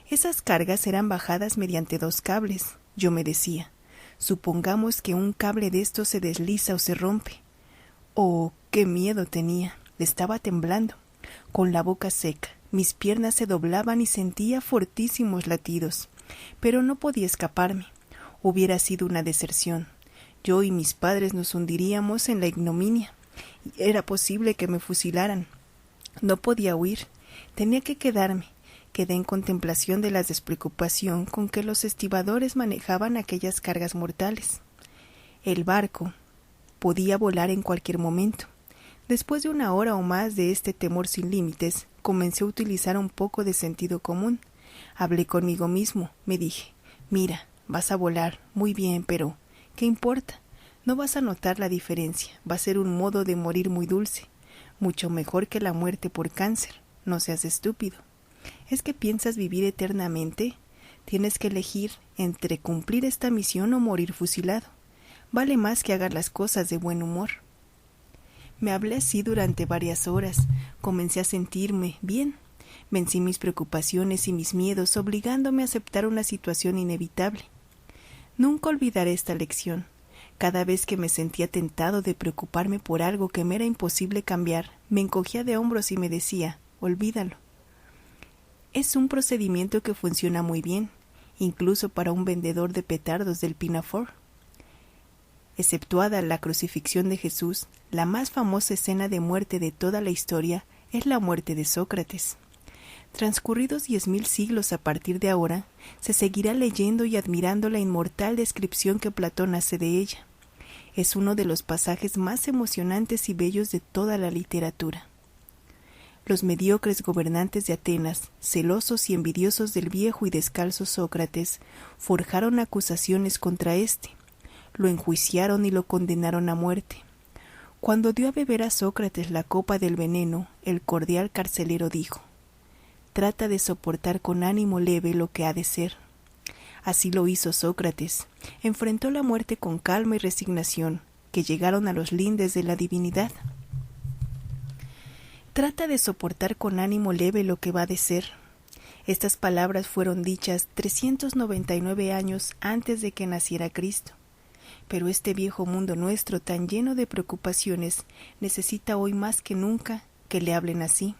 Esas cargas eran bajadas mediante 2 cables, yo me decía. Supongamos que un cable de estos se desliza o se rompe. Oh, qué miedo tenía. Estaba temblando, con la boca seca. Mis piernas se doblaban y sentía fortísimos latidos, pero no podía escaparme. Hubiera sido una deserción. Yo y mis padres nos hundiríamos en la ignominia. Era posible que me fusilaran. No podía huir. Tenía que quedarme. Quedé en contemplación de la despreocupación con que los estibadores manejaban aquellas cargas mortales. El barco podía volar en cualquier momento. Después de 1 hora o más de este temor sin límites, comencé a utilizar un poco de sentido común. Hablé conmigo mismo, me dije, mira, vas a volar, muy bien, pero ¿qué importa? No vas a notar la diferencia, va a ser un modo de morir muy dulce, mucho mejor que la muerte por cáncer, no seas estúpido. ¿Es que piensas vivir eternamente? Tienes que elegir entre cumplir esta misión o morir fusilado. Vale más que hagas las cosas de buen humor. Me hablé así durante varias horas. Comencé a sentirme bien. Vencí mis preocupaciones y mis miedos, obligándome a aceptar una situación inevitable. Nunca olvidaré esta lección. Cada vez que me sentía tentado de preocuparme por algo que me era imposible cambiar, me encogía de hombros y me decía, olvídalo. Es un procedimiento que funciona muy bien, incluso para un vendedor de petardos del Pinafore. Exceptuada la crucifixión de Jesús, la más famosa escena de muerte de toda la historia es la muerte de Sócrates. Transcurridos 10.000 siglos a partir de ahora, se seguirá leyendo y admirando la inmortal descripción que Platón hace de ella. Es uno de los pasajes más emocionantes y bellos de toda la literatura. Los mediocres gobernantes de Atenas, celosos y envidiosos del viejo y descalzo Sócrates, forjaron acusaciones contra éste. Lo enjuiciaron y lo condenaron a muerte. Cuando dio a beber a Sócrates la copa del veneno, el cordial carcelero dijo, «Trata de soportar con ánimo leve lo que ha de ser». Así lo hizo Sócrates. Enfrentó la muerte con calma y resignación, que llegaron a los lindes de la divinidad. Trata de soportar con ánimo leve lo que va de ser. Estas palabras fueron dichas 399 años antes de que naciera Cristo. Pero este viejo mundo nuestro, tan lleno de preocupaciones, necesita hoy más que nunca que le hablen así.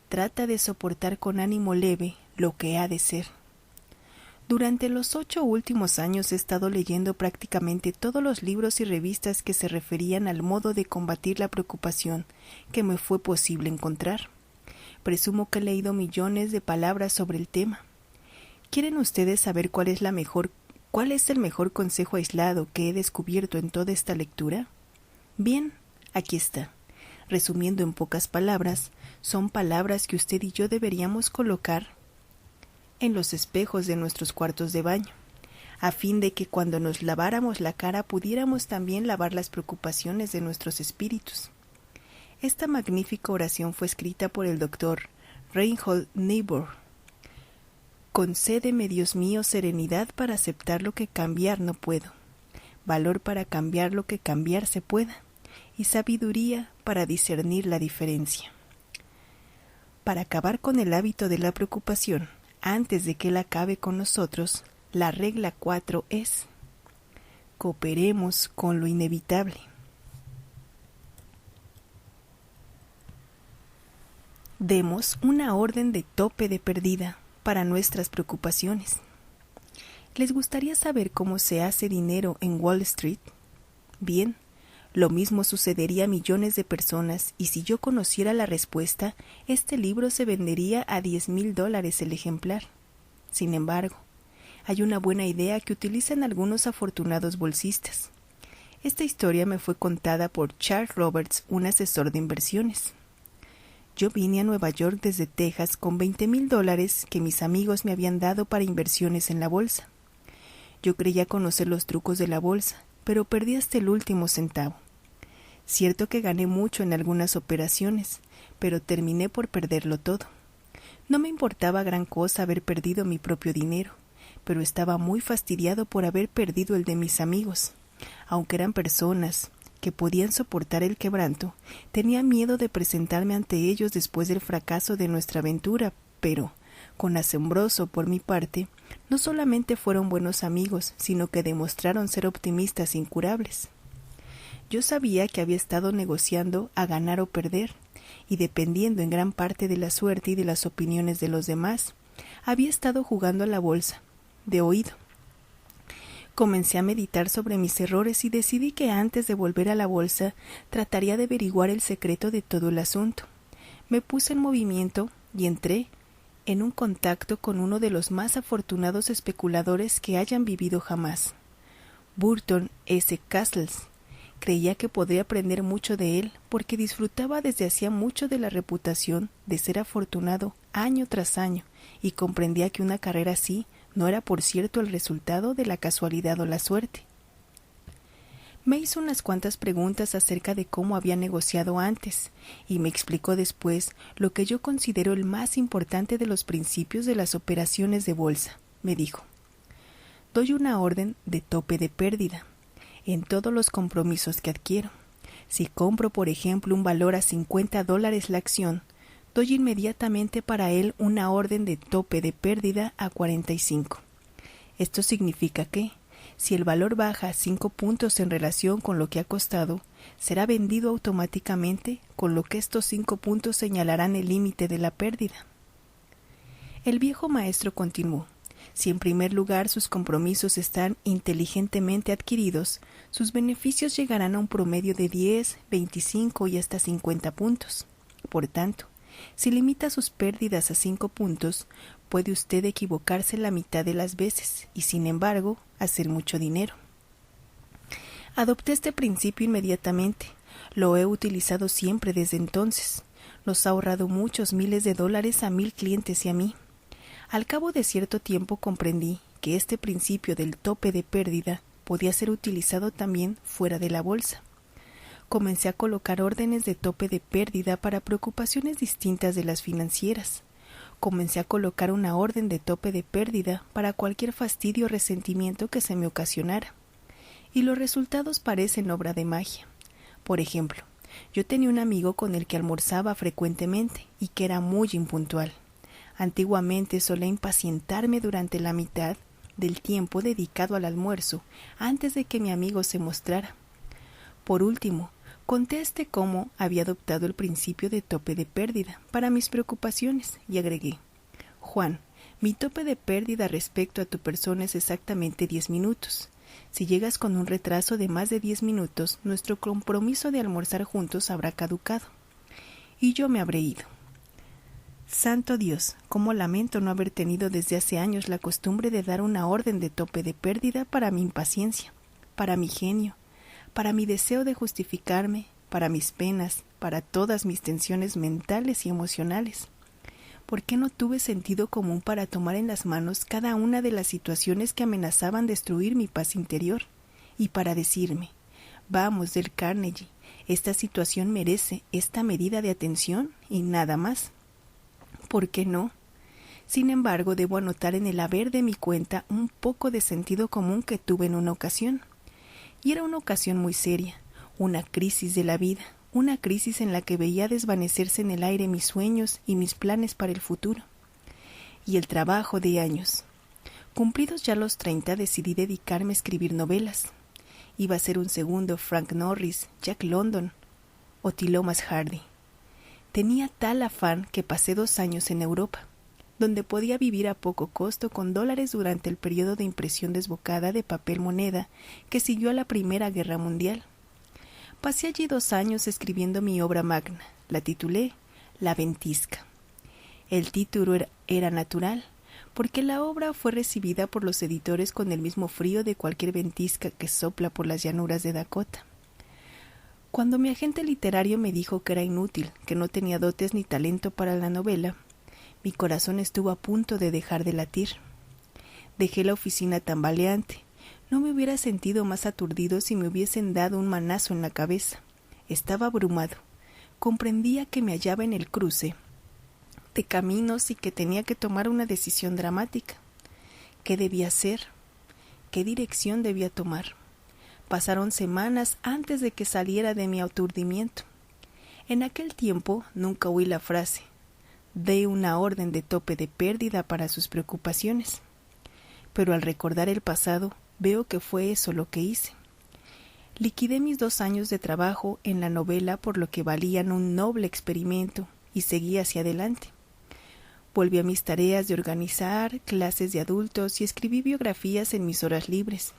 Trata de soportar con ánimo leve lo que ha de ser. Durante los 8 últimos años he estado leyendo prácticamente todos los libros y revistas que se referían al modo de combatir la preocupación que me fue posible encontrar. Presumo que he leído millones de palabras sobre el tema. ¿Quieren ustedes saber cuál es el mejor consejo aislado que he descubierto en toda esta lectura? Bien, aquí está. Resumiendo en pocas palabras, son palabras que usted y yo deberíamos colocar en los espejos de nuestros cuartos de baño, a fin de que cuando nos laváramos la cara pudiéramos también lavar las preocupaciones de nuestros espíritus. Esta magnífica oración fue escrita por el doctor Reinhold Niebuhr. Concédeme, Dios mío, serenidad para aceptar lo que cambiar no puedo, valor para cambiar lo que cambiar se pueda, y sabiduría para discernir la diferencia. Para acabar con el hábito de la preocupación, antes de que él acabe con nosotros, la regla 4 es: cooperemos con lo inevitable. Demos una orden de tope de pérdida para nuestras preocupaciones. ¿Les gustaría saber cómo se hace dinero en Wall Street? Bien, lo mismo sucedería a millones de personas, y si yo conociera la respuesta, este libro se vendería a $10,000 el ejemplar. Sin embargo, hay una buena idea que utilizan algunos afortunados bolsistas. Esta historia me fue contada por Charles Roberts, un asesor de inversiones. Yo vine a Nueva York desde Texas con $20,000 que mis amigos me habían dado para inversiones en la bolsa. Yo creía conocer los trucos de la bolsa, pero perdí hasta el último centavo. Cierto que gané mucho en algunas operaciones, pero terminé por perderlo todo. No me importaba gran cosa haber perdido mi propio dinero, pero estaba muy fastidiado por haber perdido el de mis amigos. Aunque eran personas que podían soportar el quebranto, tenía miedo de presentarme ante ellos después del fracaso de nuestra aventura, pero, con asombroso por mi parte, no solamente fueron buenos amigos, sino que demostraron ser optimistas incurables. Yo sabía que había estado negociando a ganar o perder, y dependiendo en gran parte de la suerte y de las opiniones de los demás, había estado jugando a la bolsa, de oído. Comencé a meditar sobre mis errores y decidí que antes de volver a la bolsa trataría de averiguar el secreto de todo el asunto. Me puse en movimiento y entré en un contacto con uno de los más afortunados especuladores que hayan vivido jamás, Burton S. Castles. Creía que podría aprender mucho de él porque disfrutaba desde hacía mucho de la reputación de ser afortunado año tras año y comprendía que una carrera así no era, por cierto, el resultado de la casualidad o la suerte. Me hizo unas cuantas preguntas acerca de cómo había negociado antes y me explicó después lo que yo considero el más importante de los principios de las operaciones de bolsa. Me dijo: doy una orden de tope de pérdida en todos los compromisos que adquiero. Si compro, por ejemplo, un valor a $50 la acción, doy inmediatamente para él una orden de tope de pérdida a 45. Esto significa que, si el valor baja 5 puntos en relación con lo que ha costado, será vendido automáticamente, con lo que estos 5 puntos señalarán el límite de la pérdida. El viejo maestro continuó: si en primer lugar sus compromisos están inteligentemente adquiridos, sus beneficios llegarán a un promedio de 10, 25 y hasta 50 puntos. Por tanto, si limita sus pérdidas a 5 puntos, puede usted equivocarse la mitad de las veces y, sin embargo, hacer mucho dinero. Adopté este principio inmediatamente. Lo he utilizado siempre desde entonces. Nos ha ahorrado muchos miles de dólares a 1,000 clientes y a mí. Al cabo de cierto tiempo comprendí que este principio del tope de pérdida podía ser utilizado también fuera de la bolsa. Comencé a colocar órdenes de tope de pérdida para preocupaciones distintas de las financieras. Comencé a colocar una orden de tope de pérdida para cualquier fastidio o resentimiento que se me ocasionara. Y los resultados parecen obra de magia. Por ejemplo, yo tenía un amigo con el que almorzaba frecuentemente y que era muy impuntual. Antiguamente solía impacientarme durante la mitad del tiempo dedicado al almuerzo antes de que mi amigo se mostrara. Por último, conté cómo había adoptado el principio de tope de pérdida para mis preocupaciones y agregué: Juan, mi tope de pérdida respecto a tu persona es exactamente 10 minutos. Si llegas con un retraso de más de 10 minutos, nuestro compromiso de almorzar juntos habrá caducado. Y yo me habré ido. Santo Dios, cómo lamento no haber tenido desde hace años la costumbre de dar una orden de tope de pérdida para mi impaciencia, para mi genio, para mi deseo de justificarme, para mis penas, para todas mis tensiones mentales y emocionales. ¿Por qué no tuve sentido común para tomar en las manos cada una de las situaciones que amenazaban destruir mi paz interior? Y para decirme: vamos, Dale Carnegie, esta situación merece esta medida de atención y nada más. ¿Por qué no? Sin embargo, debo anotar en el haber de mi cuenta un poco de sentido común que tuve en una ocasión. Y era una ocasión muy seria, una crisis de la vida, una crisis en la que veía desvanecerse en el aire mis sueños y mis planes para el futuro. Y el trabajo de años. Cumplidos ya los 30, decidí dedicarme a escribir novelas. Iba a ser un segundo Frank Norris, Jack London o Thomas Hardy. Tenía tal afán que pasé 2 años en Europa, donde podía vivir a poco costo con dólares durante el periodo de impresión desbocada de papel moneda que siguió a la Primera Guerra Mundial. Pasé allí 2 años escribiendo mi obra magna. La titulé La Ventisca. El título era natural, porque la obra fue recibida por los editores con el mismo frío de cualquier ventisca que sopla por las llanuras de Dakota. Cuando mi agente literario me dijo que era inútil, que no tenía dotes ni talento para la novela, mi corazón estuvo a punto de dejar de latir. Dejé la oficina tambaleante. No me hubiera sentido más aturdido si me hubiesen dado un manazo en la cabeza. Estaba abrumado. Comprendía que me hallaba en el cruce de caminos y que tenía que tomar una decisión dramática. ¿Qué debía hacer? ¿Qué dirección debía tomar? Pasaron semanas antes de que saliera de mi aturdimiento. En aquel tiempo nunca oí la frase: dé una orden de tope de pérdida para sus preocupaciones. Pero al recordar el pasado, veo que fue eso lo que hice. Liquidé mis 2 años de trabajo en la novela por lo que valían un noble experimento y seguí hacia adelante. Volví a mis tareas de organizar clases de adultos y escribí biografías en mis horas libres.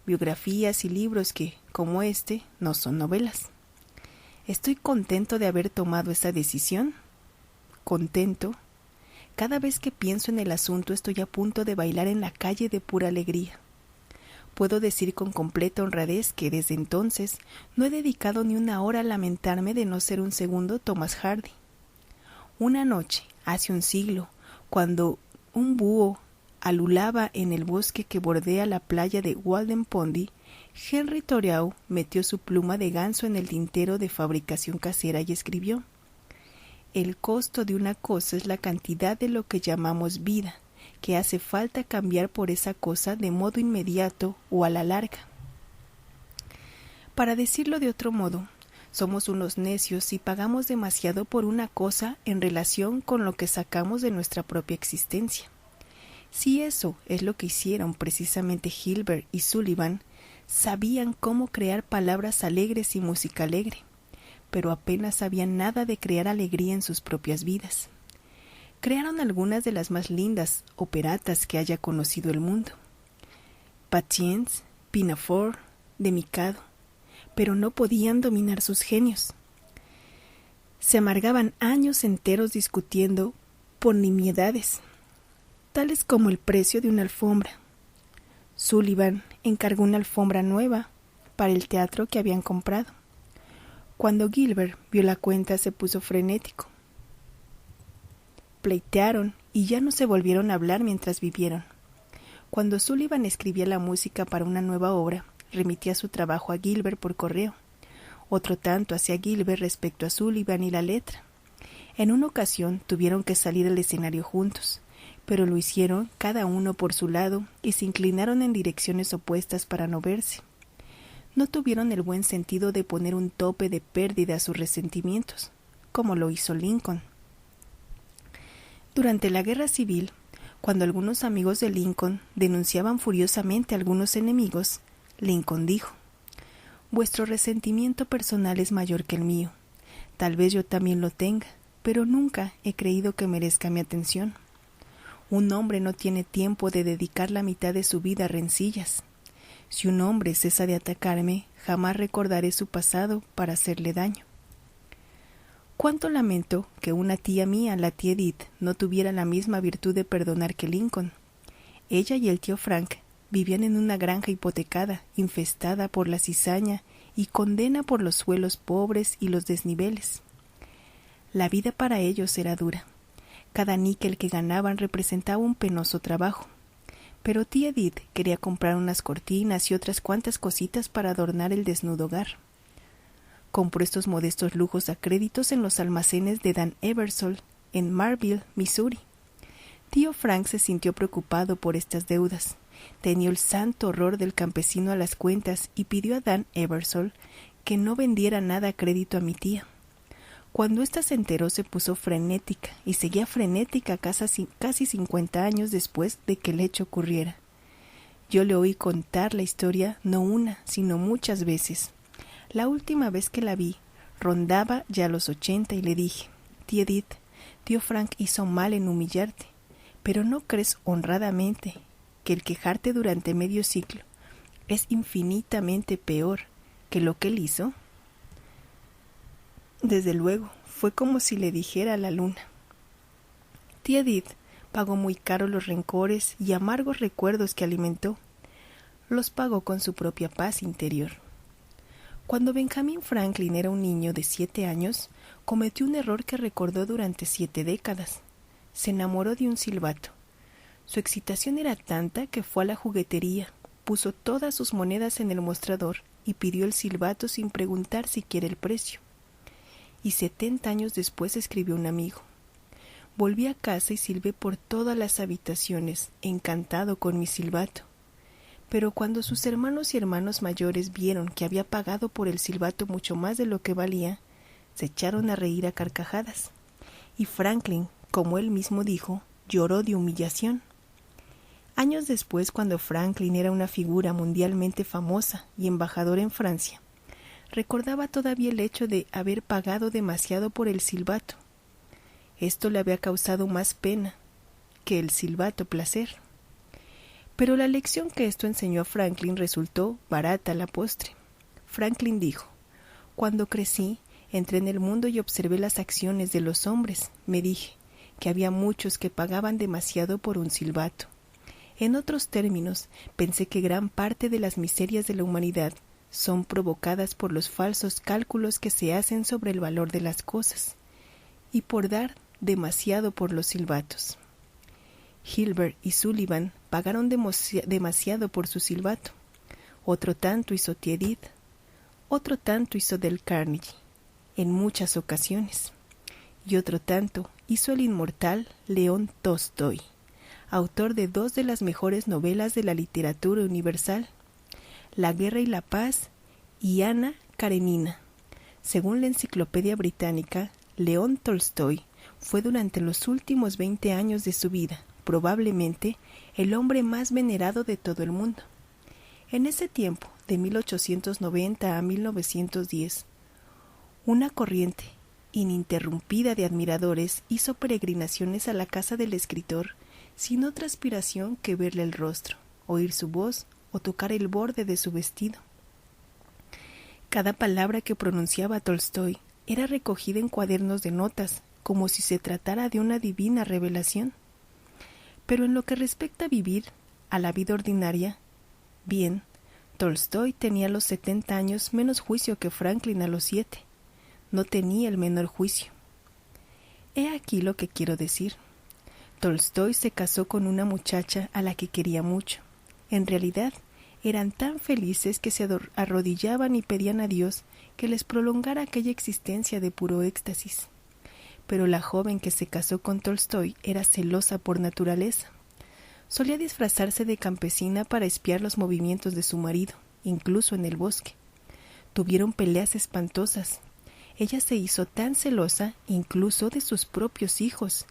Biografías y libros que, como este, no son novelas. ¿Estoy contento de haber tomado esa decisión? ¿Contento? Cada vez que pienso en el asunto estoy a punto de bailar en la calle de pura alegría. Puedo decir con completa honradez que desde entonces no he dedicado ni una hora a lamentarme de no ser un segundo Thomas Hardy. Una noche, hace un siglo, cuando un búho alulaba en el bosque que bordea la playa de Walden Pond, Henry Thoreau metió su pluma de ganso en el tintero de fabricación casera y escribió: el costo de una cosa es la cantidad de lo que llamamos vida, que hace falta cambiar por esa cosa de modo inmediato o a la larga. Para decirlo de otro modo, somos unos necios si pagamos demasiado por una cosa en relación con lo que sacamos de nuestra propia existencia. Si eso es lo que hicieron precisamente Gilbert y Sullivan, sabían cómo crear palabras alegres y música alegre, pero apenas sabían nada de crear alegría en sus propias vidas. Crearon algunas de las más lindas operatas que haya conocido el mundo: Patience, Pinafore, de Mikado, pero no podían dominar sus genios. Se amargaban años enteros discutiendo por nimiedades, tales como el precio de una alfombra. Sullivan encargó una alfombra nueva para el teatro que habían comprado. Cuando Gilbert vio la cuenta se puso frenético. Pleitearon y ya no se volvieron a hablar mientras vivieron. Cuando Sullivan escribía la música para una nueva obra, remitía su trabajo a Gilbert por correo. Otro tanto hacía Gilbert respecto a Sullivan y la letra. En una ocasión tuvieron que salir al escenario juntos, pero lo hicieron cada uno por su lado y se inclinaron en direcciones opuestas para no verse. No tuvieron el buen sentido de poner un tope de pérdida a sus resentimientos, como lo hizo Lincoln. Durante la Guerra Civil, cuando algunos amigos de Lincoln denunciaban furiosamente a algunos enemigos, Lincoln dijo: vuestro resentimiento personal es mayor que el mío. Tal vez yo también lo tenga, pero nunca he creído que merezca mi atención. Un hombre no tiene tiempo de dedicar la mitad de su vida a rencillas. Si un hombre cesa de atacarme, jamás recordaré su pasado para hacerle daño. Cuánto lamento que una tía mía, la tía Edith, no tuviera la misma virtud de perdonar que Lincoln. Ella y el tío Frank vivían en una granja hipotecada, infestada por la cizaña y condena por los suelos pobres y los desniveles. La vida para ellos era dura. Cada níquel que ganaban representaba un penoso trabajo. Pero tía Edith quería comprar unas cortinas y otras cuantas cositas para adornar el desnudo hogar. Compró estos modestos lujos a créditos en los almacenes de Dan Eversole, en Marville, Missouri. Tío Frank se sintió preocupado por estas deudas. Tenía el santo horror del campesino a las cuentas y pidió a Dan Eversole que no vendiera nada a crédito a mi tía. Cuando ésta se enteró se puso frenética y seguía frenética casi 50 años después de que el hecho ocurriera. Yo le oí contar la historia no una, sino muchas veces. La última vez que la vi, rondaba ya los 80 y le dije: tía Edith, tío Frank hizo mal en humillarte, pero ¿no crees honradamente que el quejarte durante medio siglo es infinitamente peor que lo que él hizo? Desde luego, fue como si le dijera a la luna. Tía Edith pagó muy caro los rencores y amargos recuerdos que alimentó. Los pagó con su propia paz interior. Cuando Benjamin Franklin era un niño de 7 años, cometió un error que recordó durante 7 décadas. Se enamoró de un silbato. Su excitación era tanta que fue a la juguetería, puso todas sus monedas en el mostrador y pidió el silbato sin preguntar siquiera el precio. Y 70 años después escribió un amigo: volví a casa y silbé por todas las habitaciones, encantado con mi silbato. Pero cuando sus hermanos y hermanos mayores vieron que había pagado por el silbato mucho más de lo que valía, se echaron a reír a carcajadas. Y Franklin, como él mismo dijo, lloró de humillación. Años después, cuando Franklin era una figura mundialmente famosa y embajador en Francia, recordaba todavía el hecho de haber pagado demasiado por el silbato. Esto le había causado más pena que el silbato placer. Pero la lección que esto enseñó a Franklin resultó barata a la postre. Franklin dijo: cuando crecí, entré en el mundo y observé las acciones de los hombres. Me dije que había muchos que pagaban demasiado por un silbato. En otros términos, pensé que gran parte de las miserias de la humanidad son provocadas por los falsos cálculos que se hacen sobre el valor de las cosas y por dar demasiado por los silbatos. Hilbert y Sullivan pagaron demasiado por su silbato. Otro tanto hizo Tiedid. Otro tanto hizo Dale Carnegie, en muchas ocasiones. Y otro tanto hizo el inmortal León Tolstói, autor de 2 de las mejores novelas de la literatura universal, La guerra y la paz y Ana Karenina. Según la Enciclopedia Británica, León Tolstói fue durante los últimos 20 años de su vida probablemente el hombre más venerado de todo el mundo. En ese tiempo, de 1890 a 1910, una corriente ininterrumpida de admiradores hizo peregrinaciones a la casa del escritor sin otra aspiración que verle el rostro, oír su voz o tocar el borde de su vestido. Cada palabra que pronunciaba Tolstói era recogida en cuadernos de notas, como si se tratara de una divina revelación. Pero en lo que respecta a vivir, a la vida ordinaria, bien, Tolstói tenía a los 70 años menos juicio que Franklin a los 7. No tenía el menor juicio. He aquí lo que quiero decir. Tolstói se casó con una muchacha a la que quería mucho. En realidad, eran tan felices que se arrodillaban y pedían a Dios que les prolongara aquella existencia de puro éxtasis. Pero la joven que se casó con Tolstói era celosa por naturaleza. Solía disfrazarse de campesina para espiar los movimientos de su marido, incluso en el bosque. Tuvieron peleas espantosas. Ella se hizo tan celosa, incluso de sus propios hijos,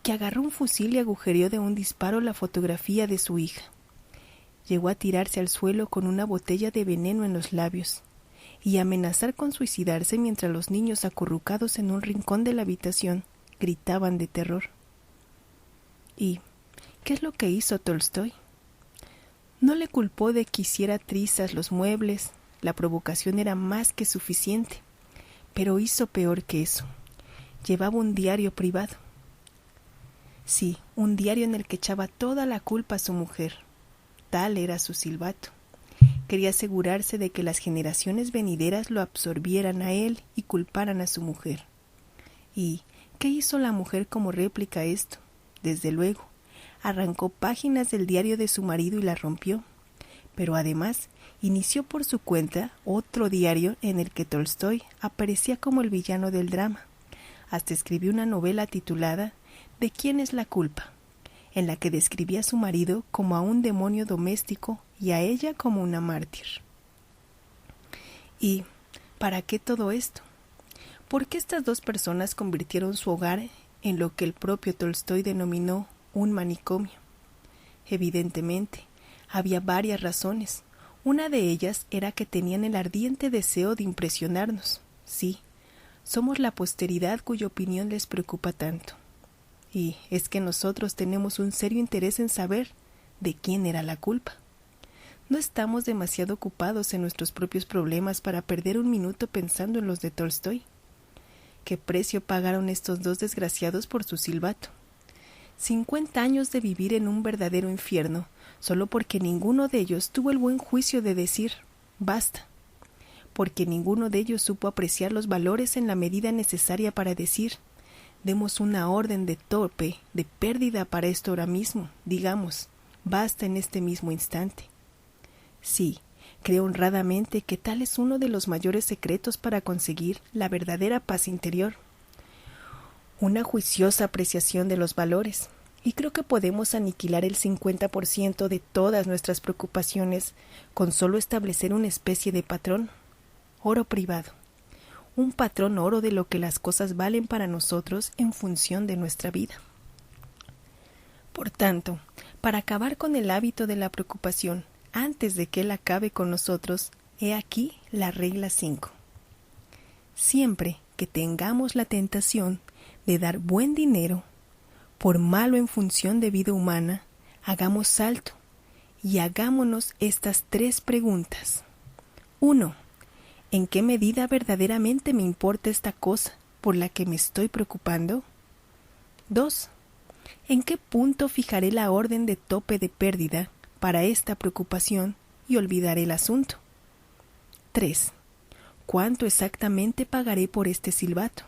que agarró un fusil y agujereó de un disparo la fotografía de su hija. Llegó a tirarse al suelo con una botella de veneno en los labios y amenazar con suicidarse mientras los niños acurrucados en un rincón de la habitación gritaban de terror. ¿Y qué es lo que hizo Tolstói? No le culpó de que hiciera trizas los muebles, la provocación era más que suficiente, pero hizo peor que eso. Llevaba un diario privado. Sí, un diario en el que echaba toda la culpa a su mujer. Tal era su silbato. Quería asegurarse de que las generaciones venideras lo absorbieran a él y culparan a su mujer. ¿Y qué hizo la mujer como réplica a esto? Desde luego, arrancó páginas del diario de su marido y la rompió. Pero además, inició por su cuenta otro diario en el que Tolstói aparecía como el villano del drama. Hasta escribió una novela titulada ¿De quién es la culpa?, en la que describía a su marido como a un demonio doméstico y a ella como una mártir. ¿Y para qué todo esto? ¿Por qué estas dos personas convirtieron su hogar en lo que el propio Tolstói denominó un manicomio? Evidentemente, había varias razones. Una de ellas era que tenían el ardiente deseo de impresionarnos. Sí, somos la posteridad cuya opinión les preocupa tanto. Y es que nosotros tenemos un serio interés en saber de quién era la culpa. No estamos demasiado ocupados en nuestros propios problemas para perder un minuto pensando en los de Tolstói. ¿Qué precio pagaron estos dos desgraciados por su silbato? 50 años de vivir en un verdadero infierno, solo porque ninguno de ellos tuvo el buen juicio de decir, basta. porque ninguno de ellos supo apreciar los valores en la medida necesaria para decir: demos una orden de tope, de pérdida para esto ahora mismo, digamos, basta en este mismo instante. Sí, creo honradamente que tal es uno de los mayores secretos para conseguir la verdadera paz interior. Una juiciosa apreciación de los valores, y creo que podemos aniquilar el 50% de todas nuestras preocupaciones con solo establecer una especie de patrón, oro privado, un patrón oro de lo que las cosas valen para nosotros en función de nuestra vida. Por tanto, para acabar con el hábito de la preocupación antes de que él acabe con nosotros, he aquí la regla 5. Siempre que tengamos la tentación de dar buen dinero, por malo en función de vida humana, hagamos salto y hagámonos estas 3 preguntas. 1. ¿En qué medida verdaderamente me importa esta cosa por la que me estoy preocupando? 2. ¿En qué punto fijaré la orden de tope de pérdida para esta preocupación y olvidaré el asunto? 3. ¿Cuánto exactamente pagaré por este silbato?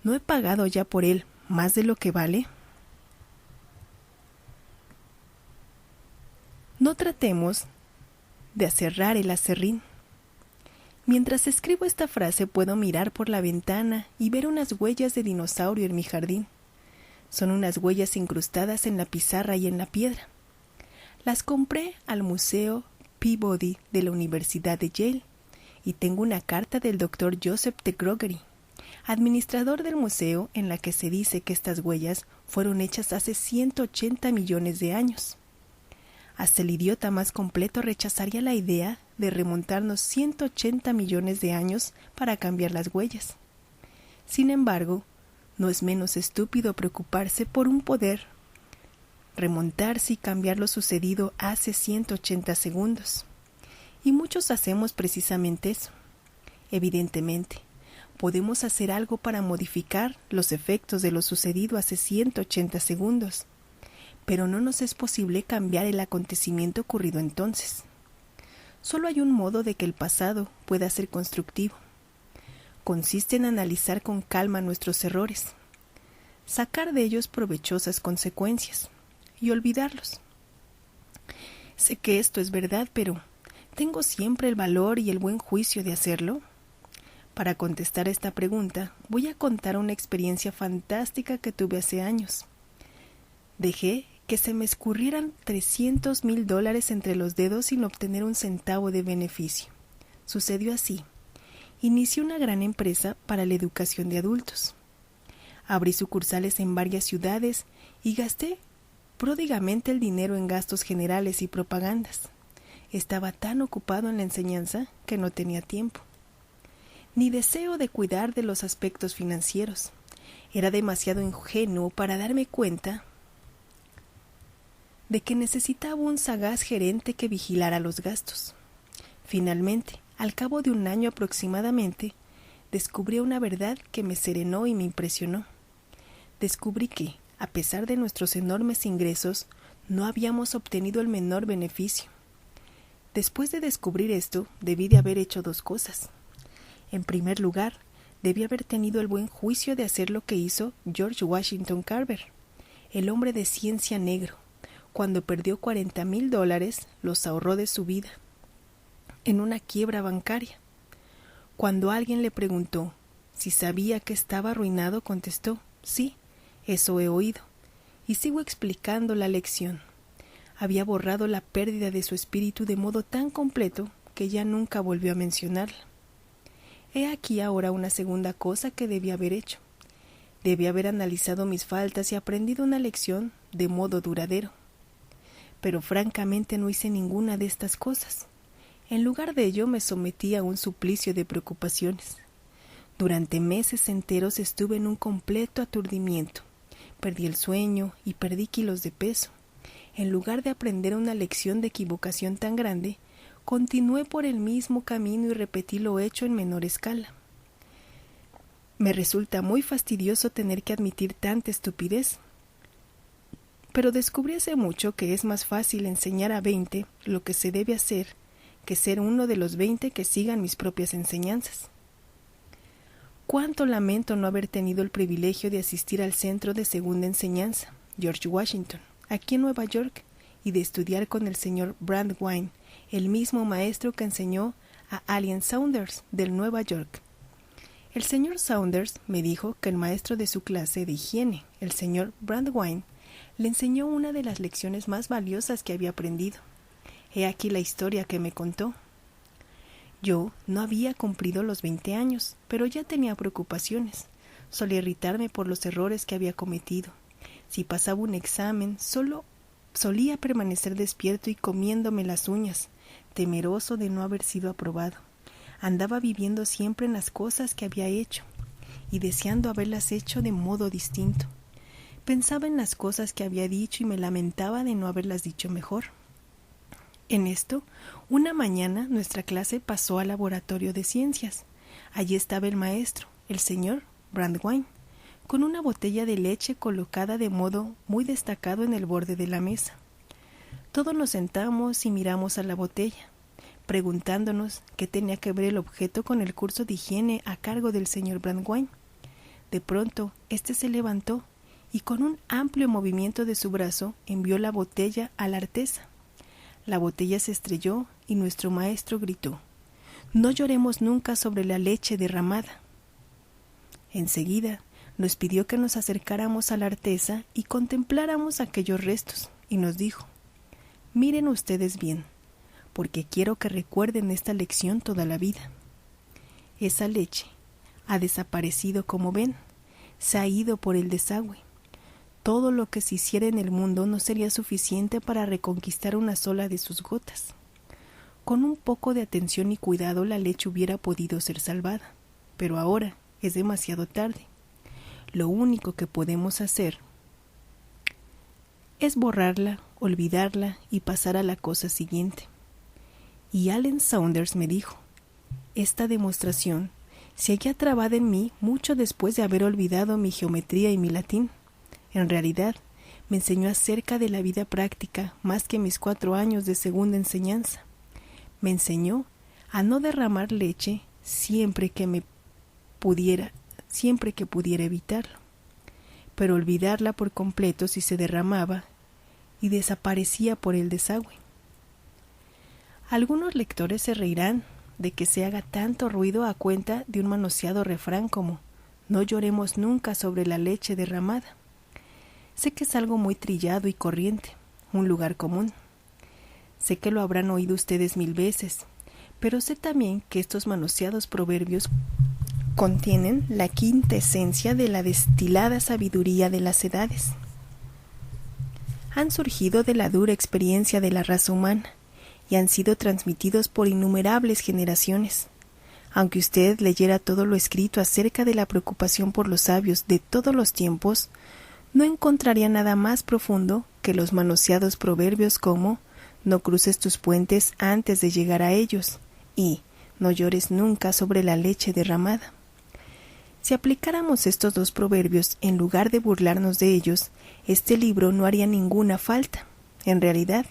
¿No he pagado ya por él más de lo que vale? No tratemos de aserrar el aserrín. Mientras escribo esta frase puedo mirar por la ventana y ver unas huellas de dinosaurio en mi jardín. Son unas huellas incrustadas en la pizarra y en la piedra. Las compré al Museo Peabody de la Universidad de Yale y tengo una carta del Dr. Joseph T. Gregory, administrador del museo, en la que se dice que estas huellas fueron hechas hace 180 millones de años. Hasta el idiota más completo rechazaría la idea de remontarnos 180 millones de años para cambiar las huellas. Sin embargo, no es menos estúpido preocuparse por un poder remontarse y cambiar lo sucedido hace 180 segundos. Y muchos hacemos precisamente eso. Evidentemente, podemos hacer algo para modificar los efectos de lo sucedido hace 180 segundos, pero no nos es posible cambiar el acontecimiento ocurrido entonces. Solo hay un modo de que el pasado pueda ser constructivo. Consiste en analizar con calma nuestros errores, sacar de ellos provechosas consecuencias y olvidarlos. Sé que esto es verdad, pero ¿tengo siempre el valor y el buen juicio de hacerlo? Para contestar esta pregunta, voy a contar una experiencia fantástica que tuve hace años. Dejé que se me escurrieran $300,000 entre los dedos sin obtener un centavo de beneficio. Sucedió así. Inicié una gran empresa para la educación de adultos. Abrí sucursales en varias ciudades y gasté pródigamente el dinero en gastos generales y propagandas. Estaba tan ocupado en la enseñanza que no tenía tiempo, ni deseo de cuidar de los aspectos financieros. Era demasiado ingenuo para darme cuenta de que necesitaba un sagaz gerente que vigilara los gastos. Finalmente, al cabo de un año aproximadamente, descubrí una verdad que me serenó y me impresionó. Descubrí que, a pesar de nuestros enormes ingresos, no habíamos obtenido el menor beneficio. Después de descubrir esto, debí de haber hecho 2 cosas. En primer lugar, debí haber tenido el buen juicio de hacer lo que hizo George Washington Carver, el hombre de ciencia negro. Cuando perdió $40,000, los ahorró de su vida, en una quiebra bancaria. Cuando alguien le preguntó si sabía que estaba arruinado, contestó: sí, eso he oído. Y sigo explicando la lección. Había borrado la pérdida de su espíritu de modo tan completo que ya nunca volvió a mencionarla. He aquí ahora una segunda cosa que debí haber hecho. Debí haber analizado mis faltas y aprendido una lección de modo duradero. Pero francamente no hice ninguna de estas cosas. En lugar de ello me sometí a un suplicio de preocupaciones. Durante meses enteros estuve en un completo aturdimiento. Perdí el sueño y perdí kilos de peso. En lugar de aprender una lección de equivocación tan grande, continué por el mismo camino y repetí lo hecho en menor escala. Me resulta muy fastidioso tener que admitir tanta estupidez, pero descubrí hace mucho que es más fácil enseñar a 20 lo que se debe hacer que ser uno de los 20 que sigan mis propias enseñanzas. Cuánto lamento no haber tenido el privilegio de asistir al Centro de Segunda Enseñanza, George Washington, aquí en Nueva York, y de estudiar con el señor Brandwein, el mismo maestro que enseñó a Alien Saunders del Nueva York. El señor Saunders me dijo que el maestro de su clase de higiene, el señor Brandwein, le enseñó una de las lecciones más valiosas que había aprendido. He aquí la historia que me contó. Yo no había cumplido los 20 años, pero ya tenía preocupaciones. Solía irritarme por los errores que había cometido. Si pasaba un examen, solía permanecer despierto y comiéndome las uñas, temeroso de no haber sido aprobado. Andaba viviendo siempre en las cosas que había hecho y deseando haberlas hecho de modo distinto. Pensaba en las cosas que había dicho y me lamentaba de no haberlas dicho mejor. En esto, una mañana nuestra clase pasó al laboratorio de ciencias. Allí estaba el maestro, el señor Brandwein, con una botella de leche colocada de modo muy destacado en el borde de la mesa. Todos nos sentamos y miramos a la botella, preguntándonos qué tenía que ver el objeto con el curso de higiene a cargo del señor Brandwein. De pronto, éste se levantó y con un amplio movimiento de su brazo envió la botella a la artesa. La botella se estrelló y nuestro maestro gritó: «No lloremos nunca sobre la leche derramada». Enseguida nos pidió que nos acercáramos a la artesa y contempláramos aquellos restos, y nos dijo: «Miren ustedes bien, porque quiero que recuerden esta lección toda la vida. Esa leche ha desaparecido, como ven, se ha ido por el desagüe. Todo lo que se hiciera en el mundo no sería suficiente para reconquistar una sola de sus gotas. Con un poco de atención y cuidado la leche hubiera podido ser salvada, pero ahora es demasiado tarde. Lo único que podemos hacer es borrarla, olvidarla y pasar a la cosa siguiente». Y Allen Saunders me dijo: «Esta demostración se halla trabada en mí mucho después de haber olvidado mi geometría y mi latín. En realidad, me enseñó acerca de la vida práctica más que mis 4 años de segunda enseñanza. Me enseñó a no derramar leche siempre que pudiera evitarlo, pero olvidarla por completo si se derramaba y desaparecía por el desagüe». Algunos lectores se reirán de que se haga tanto ruido a cuenta de un manoseado refrán como «No lloremos nunca sobre la leche derramada». Sé que es algo muy trillado y corriente, un lugar común. Sé que lo habrán oído ustedes 1000 veces, pero sé también que estos manoseados proverbios contienen la quintesencia de la destilada sabiduría de las edades. Han surgido de la dura experiencia de la raza humana y han sido transmitidos por innumerables generaciones. Aunque usted leyera todo lo escrito acerca de la preocupación por los sabios de todos los tiempos, no encontraría nada más profundo que los manoseados proverbios como «No cruces tus puentes antes de llegar a ellos» y «No llores nunca sobre la leche derramada». Si aplicáramos estos 2 proverbios en lugar de burlarnos de ellos, este libro no haría ninguna falta. En realidad,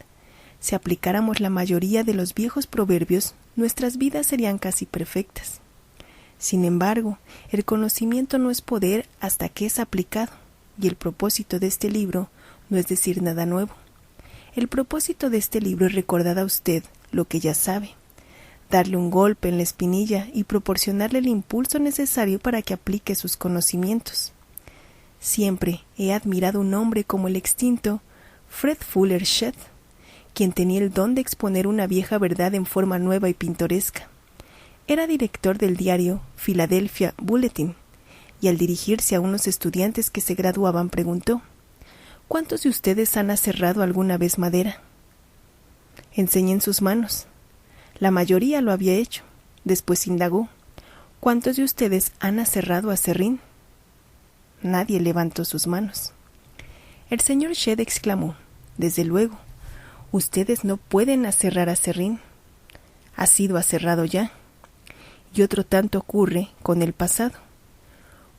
si aplicáramos la mayoría de los viejos proverbios, nuestras vidas serían casi perfectas. Sin embargo, el conocimiento no es poder hasta que es aplicado, y el propósito de este libro no es decir nada nuevo. El propósito de este libro es recordar a usted lo que ya sabe, darle un golpe en la espinilla y proporcionarle el impulso necesario para que aplique sus conocimientos. Siempre he admirado un hombre como el extinto Fred Fuller Shedd, quien tenía el don de exponer una vieja verdad en forma nueva y pintoresca. Era director del diario Philadelphia Bulletin, y al dirigirse a unos estudiantes que se graduaban preguntó: «¿Cuántos de ustedes han aserrado alguna vez madera?». «Enseñen sus manos». La mayoría lo había hecho. Después indagó: «¿Cuántos de ustedes han aserrado aserrín?». Nadie levantó sus manos. El señor Shedd exclamó: «Desde luego, ustedes no pueden aserrar aserrín. Ha sido aserrado ya». Y otro tanto ocurre con el pasado.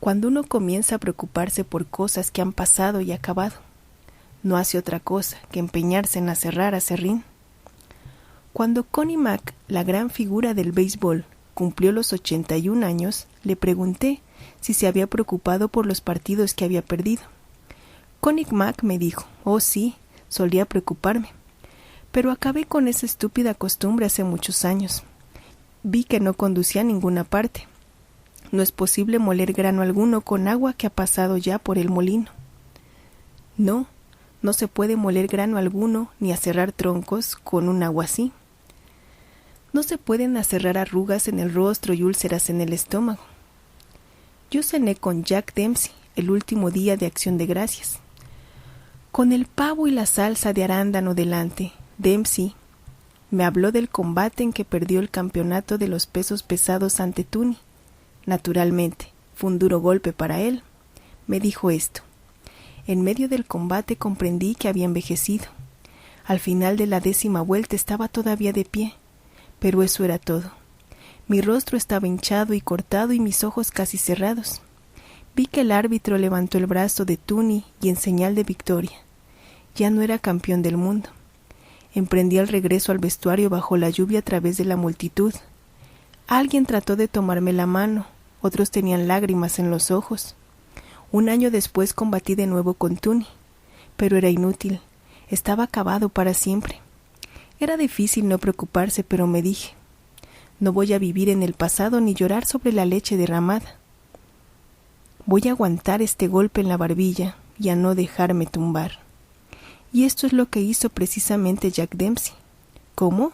Cuando uno comienza a preocuparse por cosas que han pasado y acabado, no hace otra cosa que empeñarse en aserrar aserrín. Cuando Connie Mack, la gran figura del béisbol, cumplió los 81 años, le pregunté si se había preocupado por los partidos que había perdido. Connie Mack me dijo, oh sí, solía preocuparme, pero acabé con esa estúpida costumbre hace muchos años. Vi que no conducía a ninguna parte. No es posible moler grano alguno con agua que ha pasado ya por el molino. No se puede moler grano alguno ni aserrar troncos con un agua así. No se pueden aserrar arrugas en el rostro y úlceras en el estómago. Yo cené con Jack Dempsey el último día de Acción de Gracias. Con el pavo y la salsa de arándano delante, Dempsey me habló del combate en que perdió el campeonato de los pesos pesados ante Tunney. Naturalmente, fue un duro golpe para él. Me dijo esto. En medio del combate comprendí que había envejecido. Al final de la 10ª vuelta estaba todavía de pie, pero eso era todo. Mi rostro estaba hinchado y cortado y mis ojos casi cerrados. Vi que el árbitro levantó el brazo de Tunney y en señal de victoria. Ya no era campeón del mundo. Emprendí el regreso al vestuario bajo la lluvia a través de la multitud. Alguien trató de tomarme la mano, otros tenían lágrimas en los ojos. Un año después combatí de nuevo con Tunney, pero era inútil, estaba acabado para siempre. Era difícil no preocuparse, pero me dije, no voy a vivir en el pasado ni llorar sobre la leche derramada. Voy a aguantar este golpe en la barbilla y a no dejarme tumbar. Y esto es lo que hizo precisamente Jack Dempsey. ¿Cómo?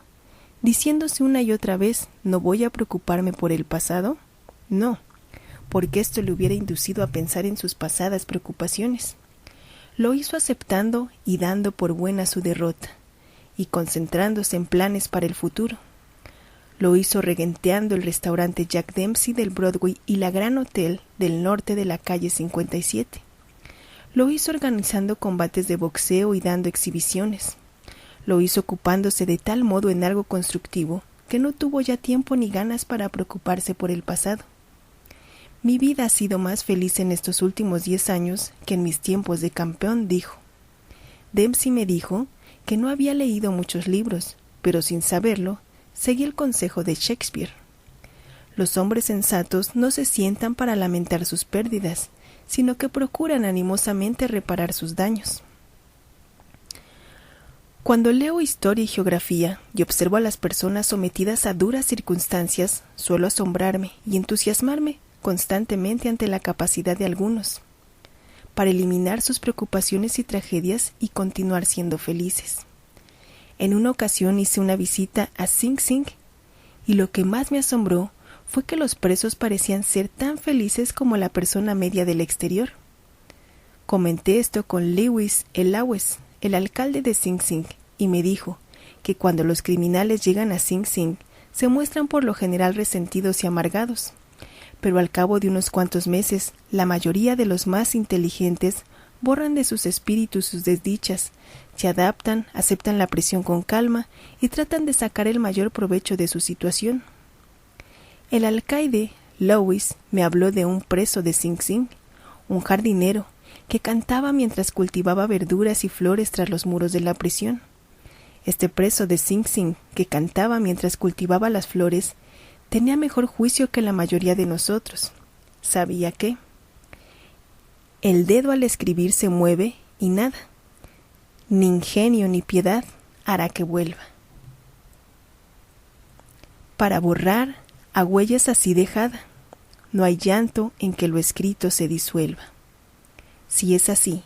Diciéndose una y otra vez, ¿no voy a preocuparme por el pasado? No, porque esto le hubiera inducido a pensar en sus pasadas preocupaciones. Lo hizo aceptando y dando por buena su derrota, y concentrándose en planes para el futuro. Lo hizo regenteando el restaurante Jack Dempsey del Broadway y la Gran Hotel del norte de la calle 57. Lo hizo organizando combates de boxeo y dando exhibiciones. Lo hizo ocupándose de tal modo en algo constructivo que no tuvo ya tiempo ni ganas para preocuparse por el pasado. Mi vida ha sido más feliz en estos últimos 10 años que en mis tiempos de campeón, dijo. Dempsey me dijo que no había leído muchos libros, pero sin saberlo, seguí el consejo de Shakespeare. Los hombres sensatos no se sientan para lamentar sus pérdidas, sino que procuran animosamente reparar sus daños. Cuando leo historia y geografía y observo a las personas sometidas a duras circunstancias, suelo asombrarme y entusiasmarme constantemente ante la capacidad de algunos para eliminar sus preocupaciones y tragedias y continuar siendo felices. En una ocasión hice una visita a Sing Sing y lo que más me asombró fue que los presos parecían ser tan felices como la persona media del exterior. Comenté esto con Lewis Elawes, el alcalde de Sing Sing, y me dijo que cuando los criminales llegan a Sing Sing se muestran por lo general resentidos y amargados, pero al cabo de unos cuantos meses la mayoría de los más inteligentes borran de sus espíritus sus desdichas, se adaptan, aceptan la presión con calma y tratan de sacar el mayor provecho de su situación. El alcaide, Lewis, me habló de un preso de Sing Sing, un jardinero, que cantaba mientras cultivaba verduras y flores tras los muros de la prisión. Este preso de Sing Sing, que cantaba mientras cultivaba las flores, tenía mejor juicio que la mayoría de nosotros. Sabía que el dedo al escribir se mueve y nada, ni ingenio ni piedad hará que vuelva. Para borrar a huellas así dejada, no hay llanto en que lo escrito se disuelva. Si es así,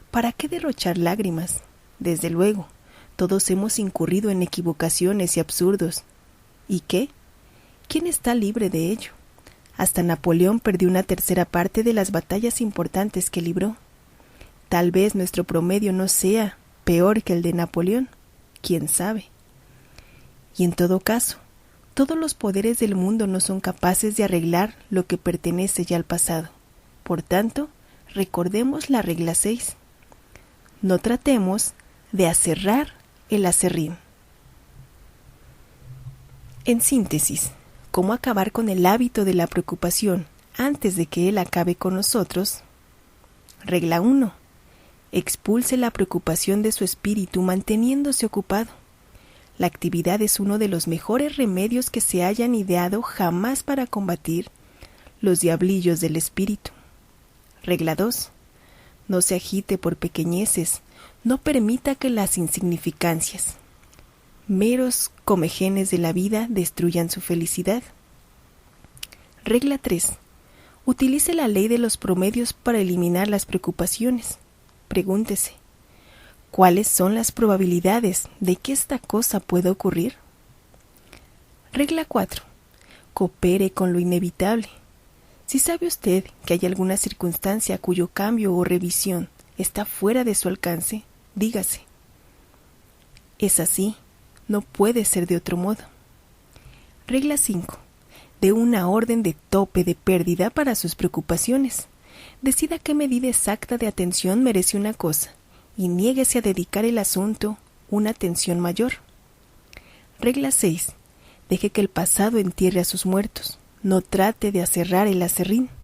¿para qué derrochar lágrimas? Desde luego, todos hemos incurrido en equivocaciones y absurdos. ¿Y qué? ¿Quién está libre de ello? Hasta Napoleón perdió una tercera parte de las batallas importantes que libró. Tal vez nuestro promedio no sea peor que el de Napoleón, quién sabe. Y en todo caso, todos los poderes del mundo no son capaces de arreglar lo que pertenece ya al pasado. Por tanto, recordemos la regla 6. No tratemos de aserrar el aserrín. En síntesis, ¿cómo acabar con el hábito de la preocupación antes de que él acabe con nosotros? Regla 1. Expulse la preocupación de su espíritu manteniéndose ocupado. La actividad es uno de los mejores remedios que se hayan ideado jamás para combatir los diablillos del espíritu. Regla 2. No se agite por pequeñeces, no permita que las insignificancias, meros comejenes de la vida, destruyan su felicidad. Regla 3. Utilice la ley de los promedios para eliminar las preocupaciones. Pregúntese, ¿cuáles son las probabilidades de que esta cosa pueda ocurrir? Regla 4. Coopere con lo inevitable. Si sabe usted que hay alguna circunstancia cuyo cambio o revisión está fuera de su alcance, dígase: es así, no puede ser de otro modo. Regla 5. Dé una orden de tope de pérdida para sus preocupaciones. Decida qué medida exacta de atención merece una cosa y niéguese a dedicar el asunto una atención mayor. Regla 6. Deje que el pasado entierre a sus muertos. No trate de aserrar el aserrín.